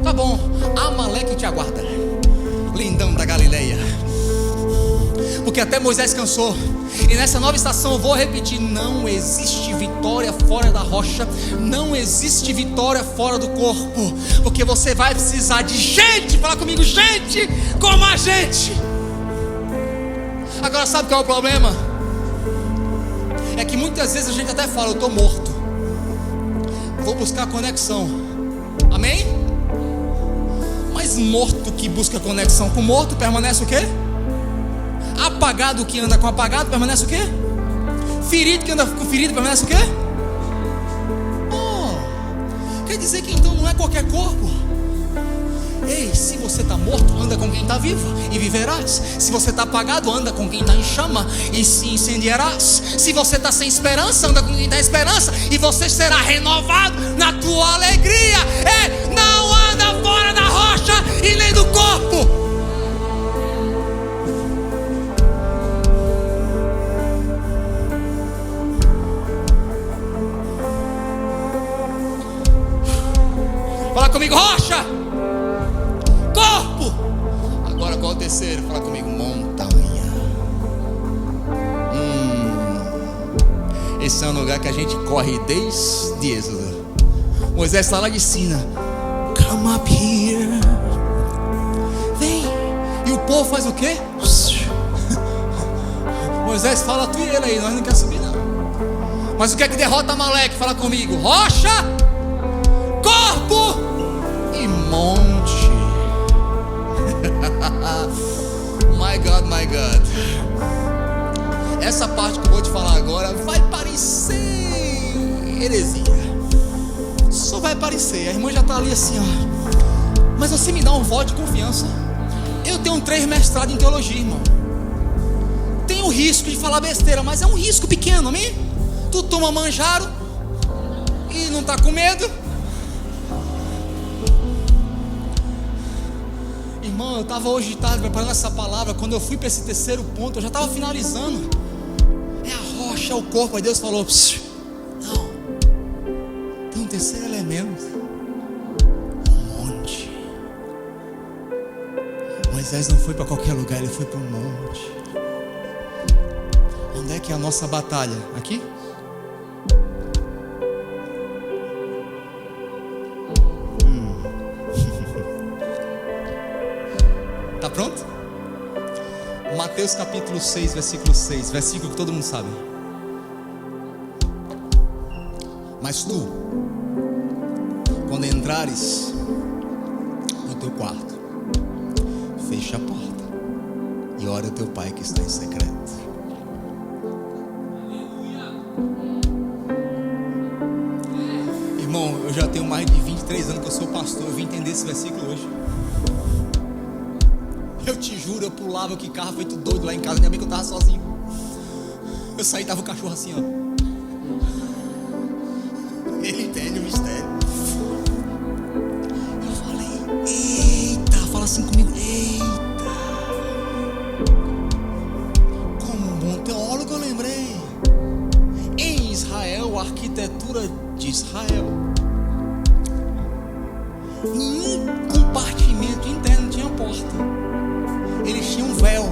Speaker 2: Tá bom. Amaleque te aguarda, lindão da Galileia. Porque até Moisés cansou. E nessa nova estação eu vou repetir: não existe vitória fora da rocha. Não existe vitória fora do corpo. Porque você vai precisar de gente. Fala comigo, gente como a gente. Agora sabe qual é o problema? É que muitas vezes a gente até fala: eu estou morto, vou buscar conexão. Amém? Mas morto que busca conexão com morto permanece o quê? Apagado que anda com apagado permanece o quê? Ferido que anda com ferido permanece o quê? Quer dizer que então não é qualquer corpo. Ei, se você está morto, anda com quem está vivo e viverás. Se você está apagado, anda com quem está em chama e se incendiarás. Se você está sem esperança, anda com quem está em esperança e você será renovado na tua alegria. Não anda fora da rocha e nem do corpo. Fala comigo, rocha, corpo. Agora qual é o terceiro? Fala comigo, montanha. Esse é um lugar que a gente corre desde Êxodo. Moisés está lá de cima. Come up here. Vem. E o povo faz o quê? Moisés fala, tu e ele aí, nós não queremos subir não. Mas o que é que derrota Amaleque? Fala comigo, rocha, corpo e monte. My God, my God. Essa parte que eu vou te falar agora vai parecer heresia. Só vai parecer. A irmã já está ali assim, ó. Mas você me dá um voto de confiança. Eu tenho 3 mestrados em teologia, irmão. Tem o risco de falar besteira, mas é um risco pequeno, amém? Tu toma manjaro e não está com medo. Irmão, eu estava hoje de tarde preparando essa palavra. Quando eu fui para esse terceiro ponto, eu já estava finalizando. É a rocha, é o corpo. Aí Deus falou: não, tem um terceiro elemento, um monte. Moisés não foi para qualquer lugar, ele foi para um monte. Onde é que é a nossa batalha? Aqui? Tá pronto? Mateus capítulo 6, versículo 6. Versículo que todo mundo sabe. Mas tu, quando entrares no teu quarto, fecha a porta e ore ao teu Pai que está em secreto. Irmão, eu já tenho mais de 23 anos que eu sou pastor. Eu vim entender esse versículo hoje. Eu te juro, eu pulava que carro feito doido lá em casa. Ainda bem que eu estava sozinho. Eu saí, tava o cachorro assim, ó. Ele entende o mistério. Eu falei, eita, fala assim comigo, eita. Como um bom teólogo eu lembrei. Em Israel, a arquitetura de Israel, em um compartimento interno tinha porta. Eles tinham um véu.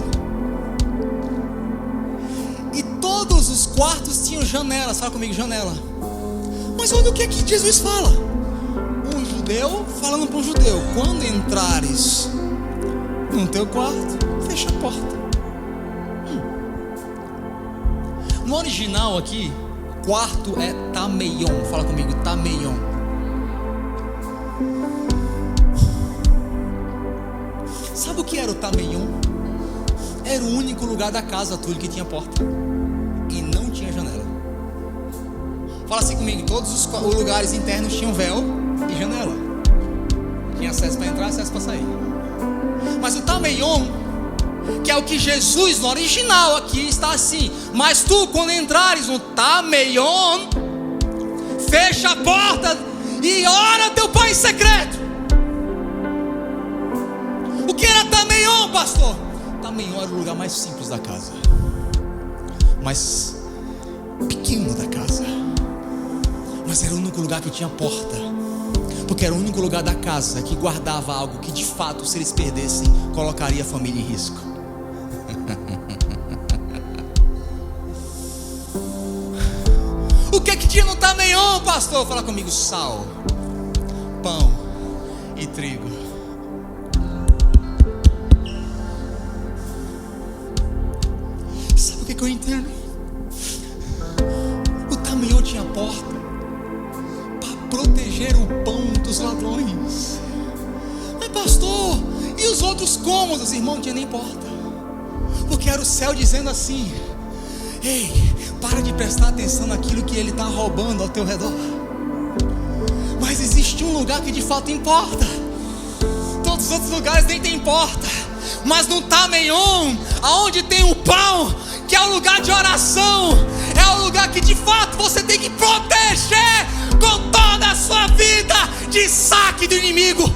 Speaker 2: E todos os quartos tinham janelas. Fala comigo, janela. Mas olha o que aqui Jesus fala. Um judeu falando para um judeu: quando entrares no teu quarto, fecha a porta. No original aqui, quarto é tameion. Fala comigo, tameion. Sabe o que era o tameion? Era o único lugar da casa, Túlio, que tinha porta e não tinha janela. Fala assim comigo, todos os lugares internos tinham véu e janela. Tinha acesso para entrar, acesso para sair. Mas o tameion, que é o que Jesus no original aqui está assim: mas tu, quando entrares no tameion, fecha a porta e ora teu Pai em secreto. O que era tameion, pastor? Tameion era o lugar mais simples da casa, mais pequeno da casa, mas era o único lugar que tinha porta, porque era o único lugar da casa que guardava algo que de fato, se eles perdessem, colocaria a família em risco. O que tinha no tameion, pastor? Fala comigo, sal, pão e trigo. Sabe o que eu entendo? O tameion tinha porta para proteger o pão dos ladrões. Mas pastor, e os outros cômodos? Irmão, não tinha nem porta, porque era o céu dizendo assim: ei, para de prestar atenção naquilo que ele está roubando ao teu redor. Mas existe um lugar que de fato importa. Todos os outros lugares nem tem porta, mas no tameion, aonde tem o pão, que é o lugar de oração, é o lugar que de fato você tem que proteger com toda a sua vida de saque do inimigo.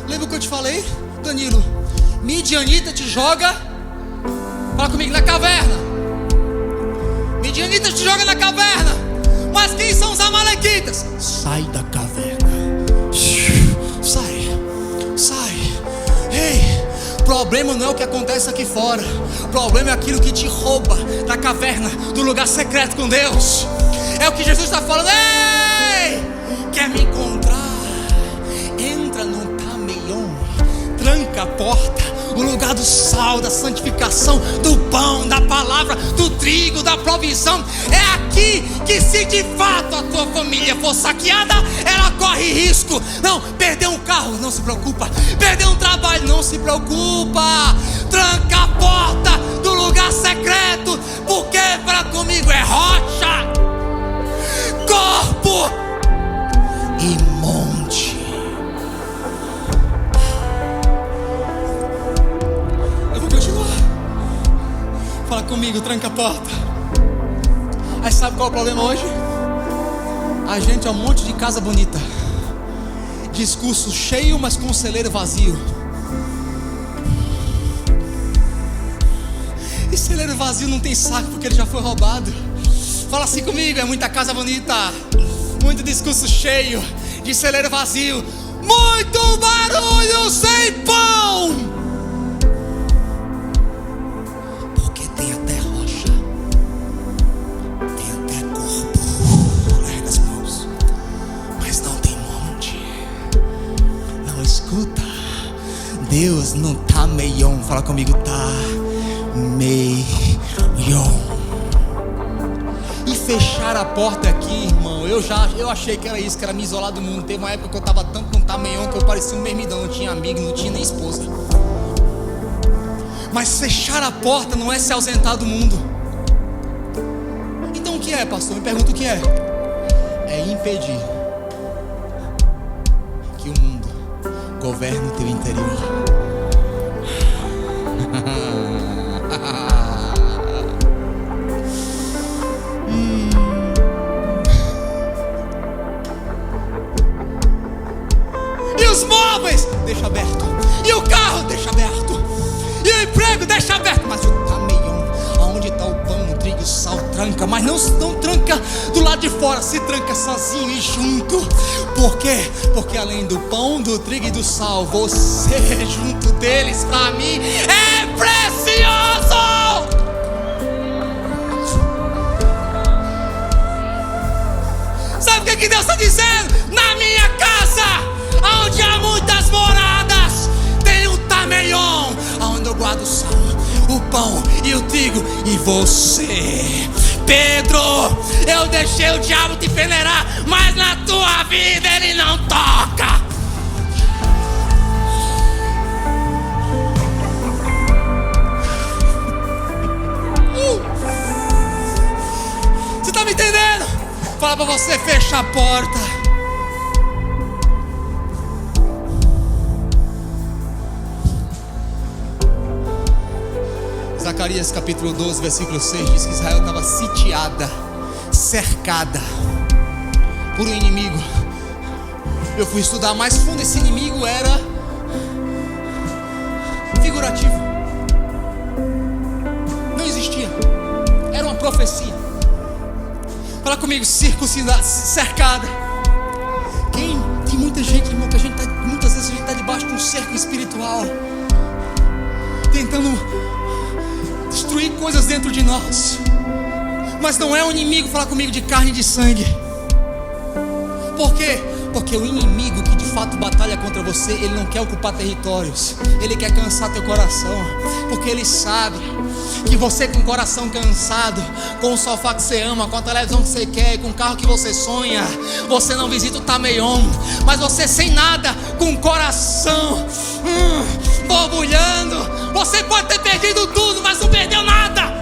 Speaker 2: Lembra o que eu te falei, Danilo? Midianita te joga, fala comigo, na caverna. Midianita te joga na caverna. Mas quem são os amalequitas? Sai da caverna. Sai. Ei, o problema não é o que acontece aqui fora. O problema é aquilo que te rouba da caverna, do lugar secreto com Deus. É o que Jesus está falando. Ei, quer me encontrar? Entra no tameion, tranca a porta, o lugar do sal, da santificação, do pão, da palavra, do trigo, da provisão. É aqui que, se de fato a tua família for saqueada, ela corre risco. Não, perdeu um carro, não se preocupa. Perdeu um trabalho, não se preocupa. Tranca a porta do lugar secreto, porque para comigo é rocha, corpo e monte. Fala comigo, tranca a porta. Aí sabe qual é o problema hoje? A gente é um monte de casa bonita, discurso cheio, mas com o celeiro vazio. E celeiro vazio não tem saco, porque ele já foi roubado. Fala assim comigo, é muita casa bonita, muito discurso cheio, de celeiro vazio, muito barulho sem pão. Deus não tá meion. Fala comigo, tá meion. E fechar a porta aqui, irmão, eu achei que era isso, que era me isolar do mundo. Teve uma época que eu tava tanto no tameion que eu parecia um mermidão. Não tinha amigo, não tinha nem esposa. Mas fechar a porta não é se ausentar do mundo. Então o que é, pastor? Me pergunta o que é. É impedir que o mundo governe o teu interior. E os móveis, deixa aberto. E o carro, deixa aberto. E o emprego, deixa aberto. Mas o caminhão, aonde está o pão, o trigo, o sal, tranca. Mas não tranca do lado de fora, se tranca sozinho e junto. Por quê? Porque além do pão, do trigo e do sal, você junto deles, para mim, é precioso. Sabe o que Deus está dizendo? Na minha casa, onde há muitas moradas, tem o tameion, onde eu guardo o sal, o pão e o trigo. E você, Pedro, eu deixei o diabo te peneirar, mas na tua vida ele não toca. Você está me entendendo? Fala para você fechar a porta. Zacarias capítulo 12, versículo 6 diz que Israel estava sitiada, cercada por um inimigo. Eu fui estudar mais fundo, esse inimigo era figurativo, não existia, era uma profecia. Fala comigo, circuncidada, cercada. Tem muita gente, irmão, que muitas vezes a gente está debaixo de um cerco espiritual, tentando destruir coisas dentro de nós. Mas não é um inimigo, fala comigo, de carne e de sangue. Por quê? Porque o inimigo que de fato batalha contra você, ele não quer ocupar territórios, ele quer cansar teu coração. Porque ele sabe que você com o coração cansado, com o sofá que você ama, com a televisão que você quer, com o carro que você sonha, você não visita o tameion. Mas você sem nada, com o coração borbulhando, você pode ter perdido tudo, mas não perdeu nada.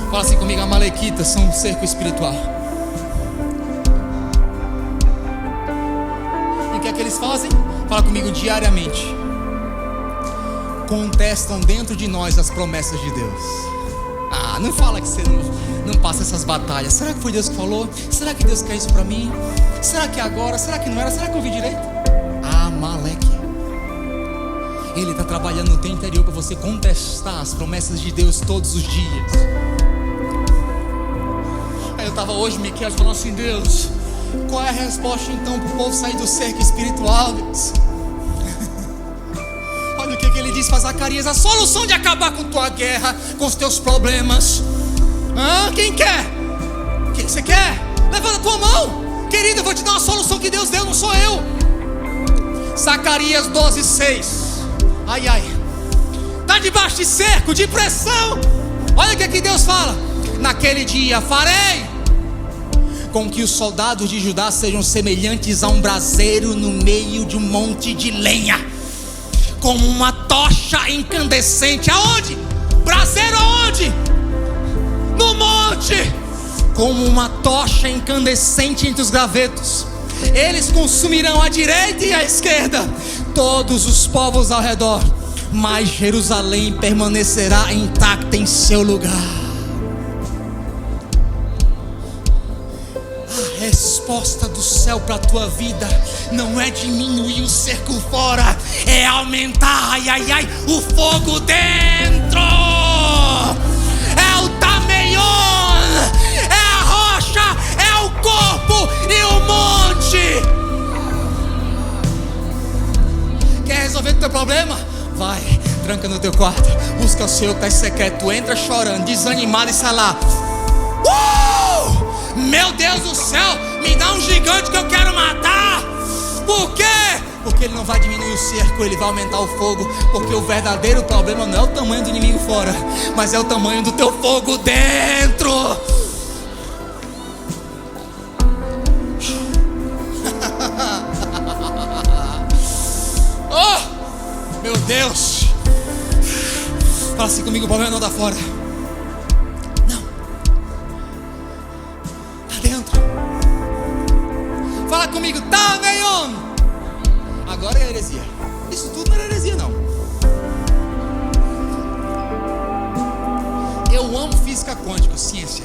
Speaker 2: Fala assim comigo, amalequitas são um cerco espiritual. E o que é que eles fazem? Fala comigo, diariamente contestam dentro de nós as promessas de Deus. Não fala que você não passa essas batalhas. Será que foi Deus que falou? Será que Deus quer isso pra mim? Será que é agora? Será que não era? Será que eu vi direito? Amaleque, ele está trabalhando no teu interior para você contestar as promessas de Deus todos os dias. Aí eu estava hoje, Miquel, falando assim: Deus, qual é a resposta então para o povo sair do cerco espiritual, Deus? Olha o que ele diz para Zacarias: a solução de acabar com tua guerra, com os teus problemas. Quem quer? O que você quer? Levanta a tua mão, querido, eu vou te dar uma solução que Deus deu, não sou eu. Zacarias 12:6. Está debaixo de cerco, de pressão. Olha o que Deus fala: naquele dia farei com que os soldados de Judá sejam semelhantes a um braseiro no meio de um monte de lenha, como uma tocha incandescente. Aonde? Braseiro aonde? No monte. Como uma tocha incandescente entre os gravetos. Eles consumirão à direita e à esquerda todos os povos ao redor, mas Jerusalém permanecerá intacta em seu lugar. A resposta do céu para a tua vida não é diminuir o cerco fora, é aumentar, o fogo dentro. É o tameion, é a rocha, é o corpo e o monte. Quer resolver o teu problema? Vai, tranca no teu quarto, busca o Senhor que está em secreto, entra chorando, desanimado e sai lá. Meu Deus do céu, me dá um gigante que eu quero matar. Por quê? Porque ele não vai diminuir o cerco, ele vai aumentar o fogo. Porque o verdadeiro problema não é o tamanho do inimigo fora, mas é o tamanho do teu fogo dentro. Fala assim comigo: o problema não está fora. Não. Está dentro. Fala comigo: tá, Meion. Agora é heresia. Isso tudo não era heresia, não. Eu amo física quântica, ciência.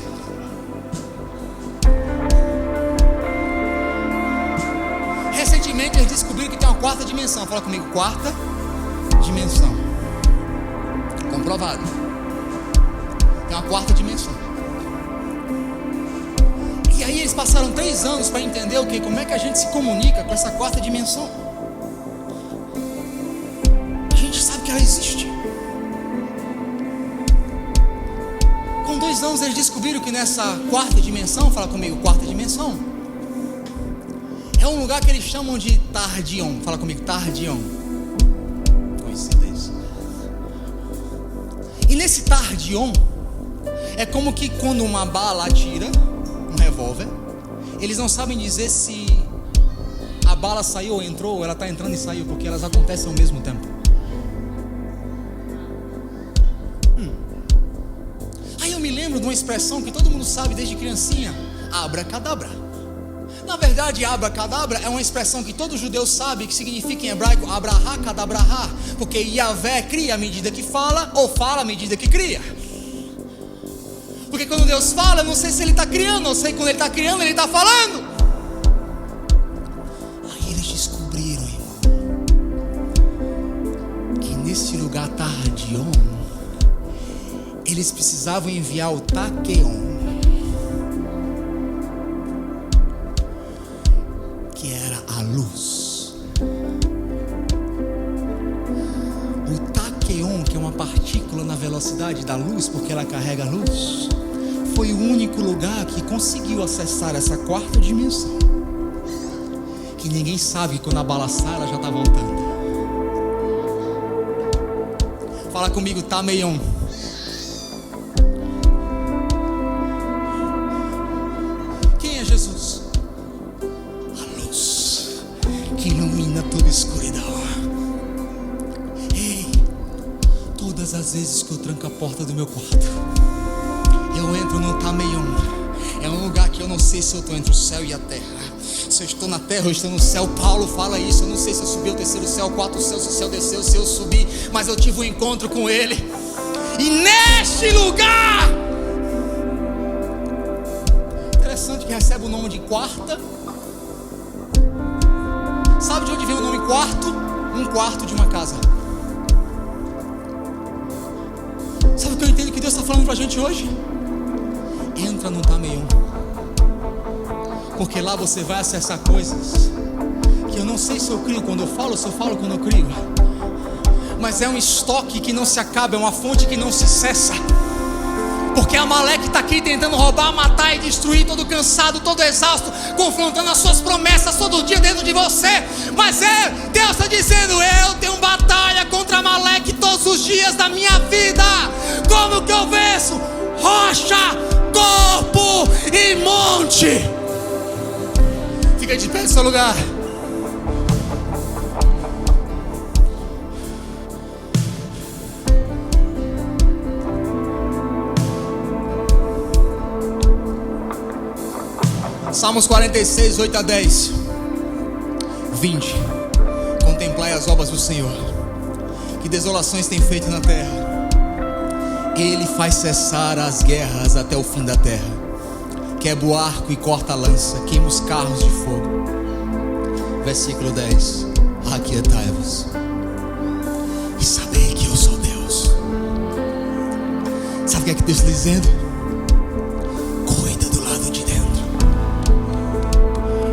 Speaker 2: Recentemente eles descobriram que tem uma quarta dimensão. Fala comigo: quarta dimensão. Comprovado. Tem uma quarta dimensão. E aí eles passaram 3 anos para entender o que? Como é que a gente se comunica com essa quarta dimensão. A gente sabe que ela existe. Com 2 anos eles descobriram que nessa quarta dimensão, fala comigo: quarta dimensão, é um lugar que eles chamam de Tardion. Fala comigo: Tardion. Conhecido isso. E nesse Tardion é como que quando uma bala atira, um revólver, eles não sabem dizer se a bala saiu ou entrou, ou ela está entrando e saiu, porque elas acontecem ao mesmo tempo. Aí eu me lembro de uma expressão que todo mundo sabe desde criancinha: abracadabra. Na verdade, abracadabra é uma expressão que todo judeu sabe, que significa em hebraico abrahá kadabrahá, porque Yahvé cria à medida que fala, ou fala à medida que cria. Porque quando Deus fala, eu não sei se Ele está criando, eu sei que quando Ele está criando, Ele está falando. Aí eles descobriram, irmão, que nesse lugar Tardion, eles precisavam enviar o Taqueon, que era a luz. O Taqueon, que é uma partícula na velocidade da luz, porque ela carrega a luz, foi o único lugar que conseguiu acessar essa quarta dimensão, que ninguém sabe que quando a bala sai, ela já está voltando. Fala comigo: tá, Meion. Quem é Jesus? A luz que ilumina toda escuridão. Ei, todas as vezes que eu tranco a porta do meu quarto, eu entro no Tameion. É um lugar que eu não sei se eu estou entre o céu e a terra. Se eu estou na terra ou estou no céu. Paulo fala isso. Eu não sei se eu subi ao 3º céu, 4º céu, se o céu desceu, se eu subi, mas eu tive um encontro com Ele. E neste lugar, interessante que recebe o nome de quarta. Sabe de onde vem o nome quarto? Um quarto de uma casa. Sabe o que eu entendo que Deus está falando para a gente hoje? Entra no Tameion, porque lá você vai acessar coisas que eu não sei se eu crio quando eu falo, se eu falo quando eu crio, mas é um estoque que não se acaba, é uma fonte que não se cessa. Porque Amaleque está aqui tentando roubar, matar e destruir, todo cansado, todo exausto, confrontando as suas promessas todo dia dentro de você. Mas Deus está dizendo: eu tenho batalha contra Amaleque todos os dias da minha vida. Como que eu venço? Rocha, corpo e monte. Fica de pé no seu lugar. Salmos 46, 8 a 10. Vinde, contemplai as obras do Senhor, que desolações tem feito na terra. Ele faz cessar as guerras até o fim da terra. Quebra o arco e corta a lança, queima os carros de fogo. Versículo 10. Aquietai-vos e sabei que eu sou Deus. Sabe o que é que Deus está dizendo? Cuida do lado de dentro,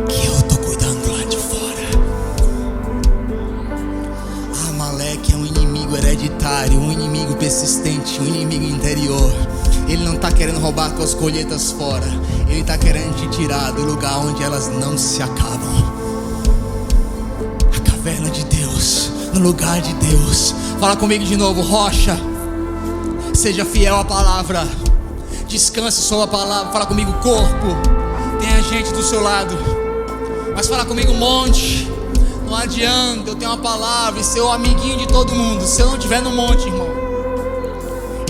Speaker 2: que eu estou cuidando do lado de fora. Amaleque é um inimigo hereditário, um inimigo persistente, um inimigo interior. Ele não está querendo roubar tuas colheitas fora. Ele está querendo te tirar do lugar onde elas não se acabam. A caverna de Deus, no lugar de Deus. Fala comigo de novo: rocha, seja fiel à palavra, descanse sobre a palavra. Fala comigo: corpo, tenha gente do seu lado. Mas fala comigo: monte, não adianta eu ter uma palavra e ser o amiguinho de todo mundo se eu não estiver no monte, irmão.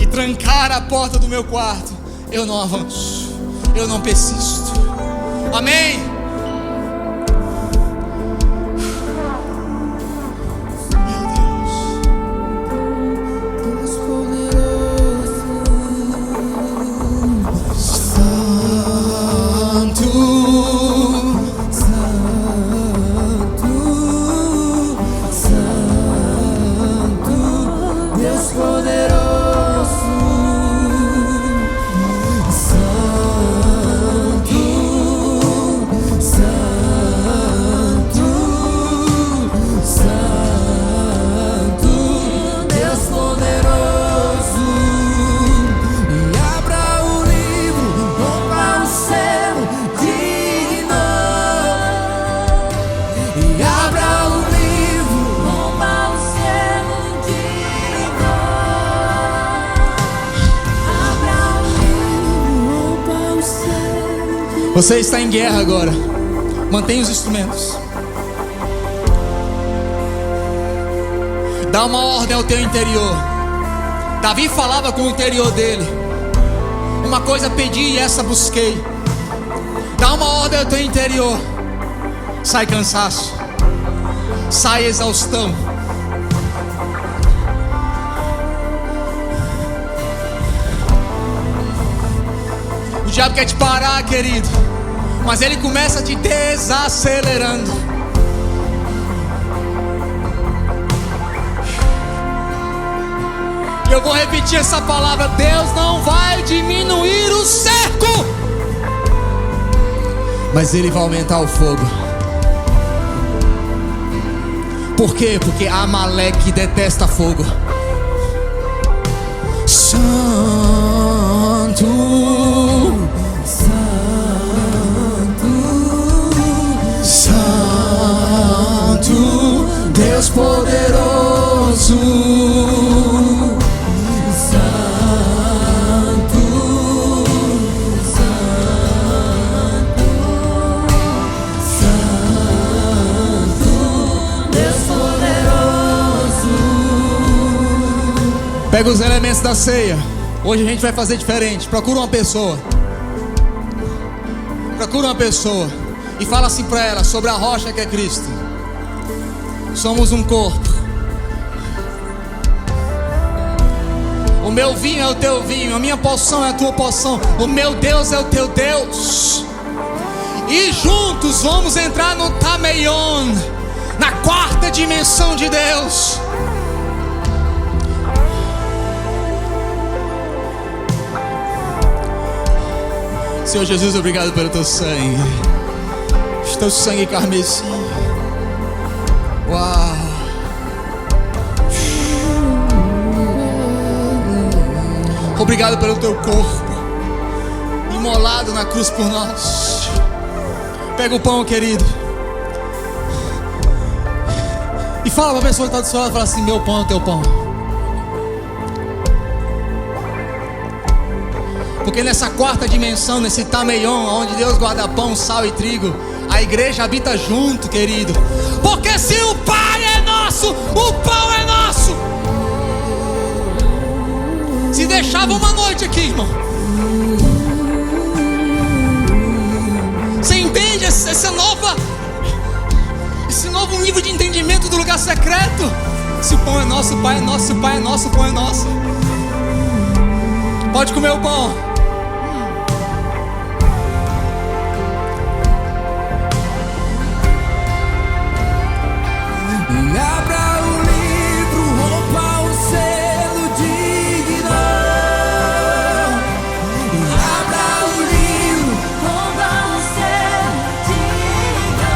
Speaker 2: e trancar a porta do meu quarto, eu não avanço, eu não persisto. Amém? Meu Deus. Santo, Santo, Santo, Deus poderoso. Santo, Santo, Santo, Deus poderoso. E abra o livro, rompa o selo, digno. E abra o livro, rompa o selo, digno. Abra o livro, rompa o selo. Você está em guerra agora. Mantenha os instrumentos. Dá uma ordem ao teu interior. Davi falava com o interior dele. Uma coisa pedi e essa busquei. Dá uma ordem ao teu interior. Sai cansaço, sai exaustão. O diabo quer te parar, querido, mas ele começa te desacelerando. E eu vou repetir essa palavra: Deus não vai diminuir o cerco, mas Ele vai aumentar o fogo. Por quê? Porque Amaleque detesta fogo. Santo, Santo, Santo, Deus poderoso. Santo, Santo, Santo, Deus poderoso. Pega os elementos da ceia. Hoje a gente vai fazer diferente. Procura uma pessoa. Procura uma pessoa e fala assim para ela sobre a rocha que é Cristo. Somos um corpo. O meu vinho é o teu vinho, a minha poção é a tua poção, o meu Deus é o teu Deus. E juntos vamos entrar no Tameion, na quarta dimensão de Deus. Senhor Jesus, obrigado pelo teu sangue. Teu sangue carmesim. Uau. Obrigado pelo teu corpo imolado na cruz por nós. Pega o pão, querido, e fala para a pessoa que está do seu lado, fala assim: meu pão é o teu pão. Porque nessa quarta dimensão, nesse Tameion, onde Deus guarda pão, sal e trigo, a igreja habita junto, querido. Porque se o Pai é nosso, o pão é nosso. Se deixava uma noite aqui, irmão. Você entende esse novo nível de entendimento do lugar secreto? Se o pão é nosso, o Pai é nosso. Se o Pai é nosso, o pão é nosso. Pode comer o pão. Abra o livro, rompa o selo digno. Abra o livro, rompa o selo digno.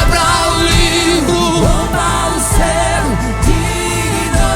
Speaker 2: Abra o livro, rompa o selo digno.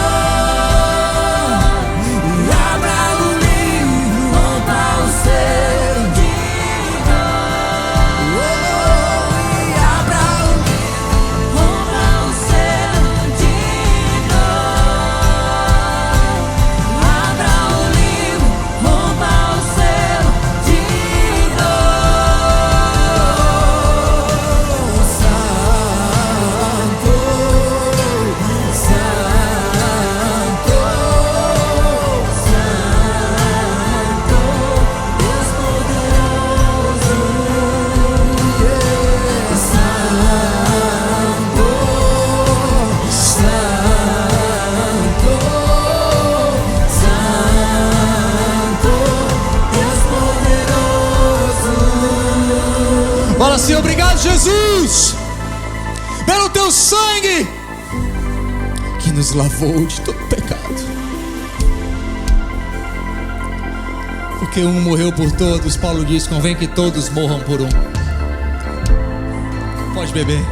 Speaker 2: assim: obrigado, Jesus, pelo teu sangue que nos lavou de todo pecado. Porque um morreu por todos, Paulo diz: convém que todos morram por um. Pode beber.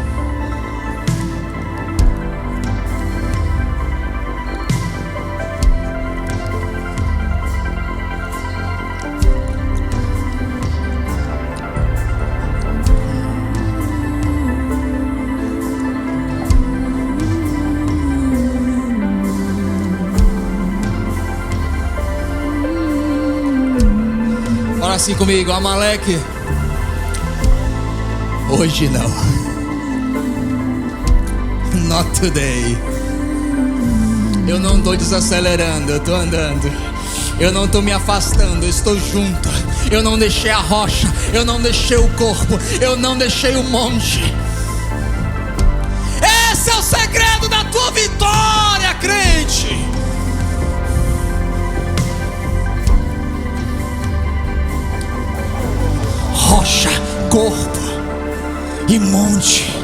Speaker 2: Fala assim comigo: Amaleque, hoje não. Not today. Eu não estou desacelerando, eu estou andando. Eu não estou me afastando, eu estou junto. Eu não deixei a rocha, eu não deixei o corpo, eu não deixei o monte. Esse é o segredo da tua vitória, crente. Rocha, corpo e monte.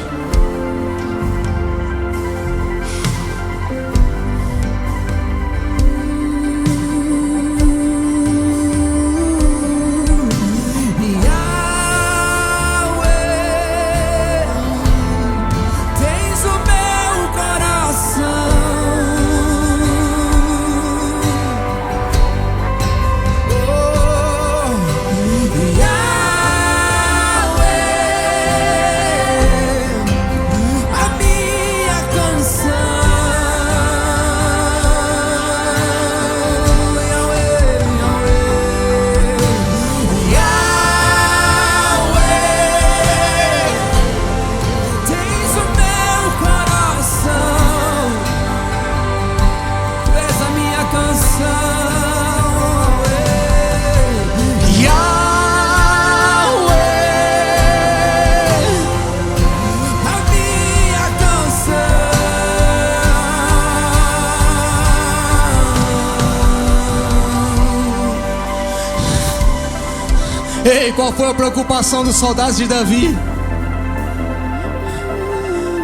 Speaker 2: Ei, qual foi a preocupação dos soldados de Davi?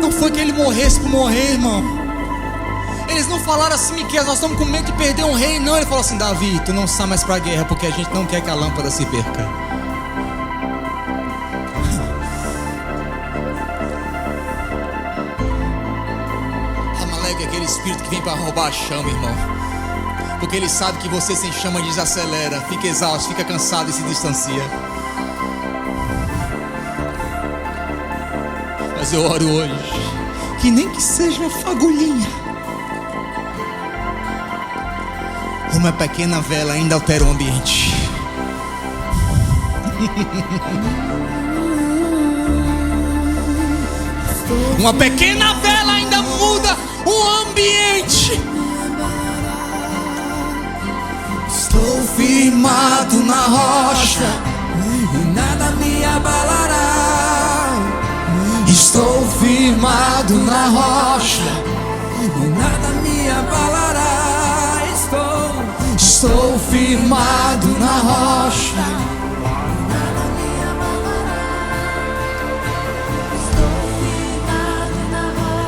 Speaker 2: Não foi que ele morresse por morrer, irmão. Eles não falaram assim: Miqueias, nós estamos com medo de perder um rei. Não, ele falou assim: Davi, tu não sai mais para a guerra, porque a gente não quer que a lâmpada se perca. Amaleque é aquele espírito que vem para roubar a chama, irmão. Porque ele sabe que você sem chama desacelera, fica exausto, fica cansado e se distancia. Mas eu oro hoje, que nem que seja uma fagulhinha, uma pequena vela ainda altera o ambiente. Uma pequena vela ainda muda o ambiente. Estou firmado na rocha e nada me abalará. Estou firmado na rocha e nada me abalará. Estou firmado na rocha.
Speaker 3: Nada me abalará. Estou firmado na rocha. Nada me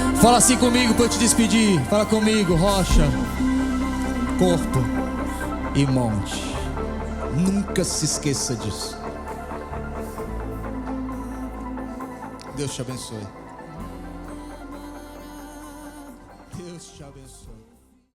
Speaker 3: abalará.
Speaker 2: Fala assim comigo para eu te despedir. Fala comigo: rocha, corpo e monte. Nunca se esqueça disso. Deus te abençoe. Deus te abençoe.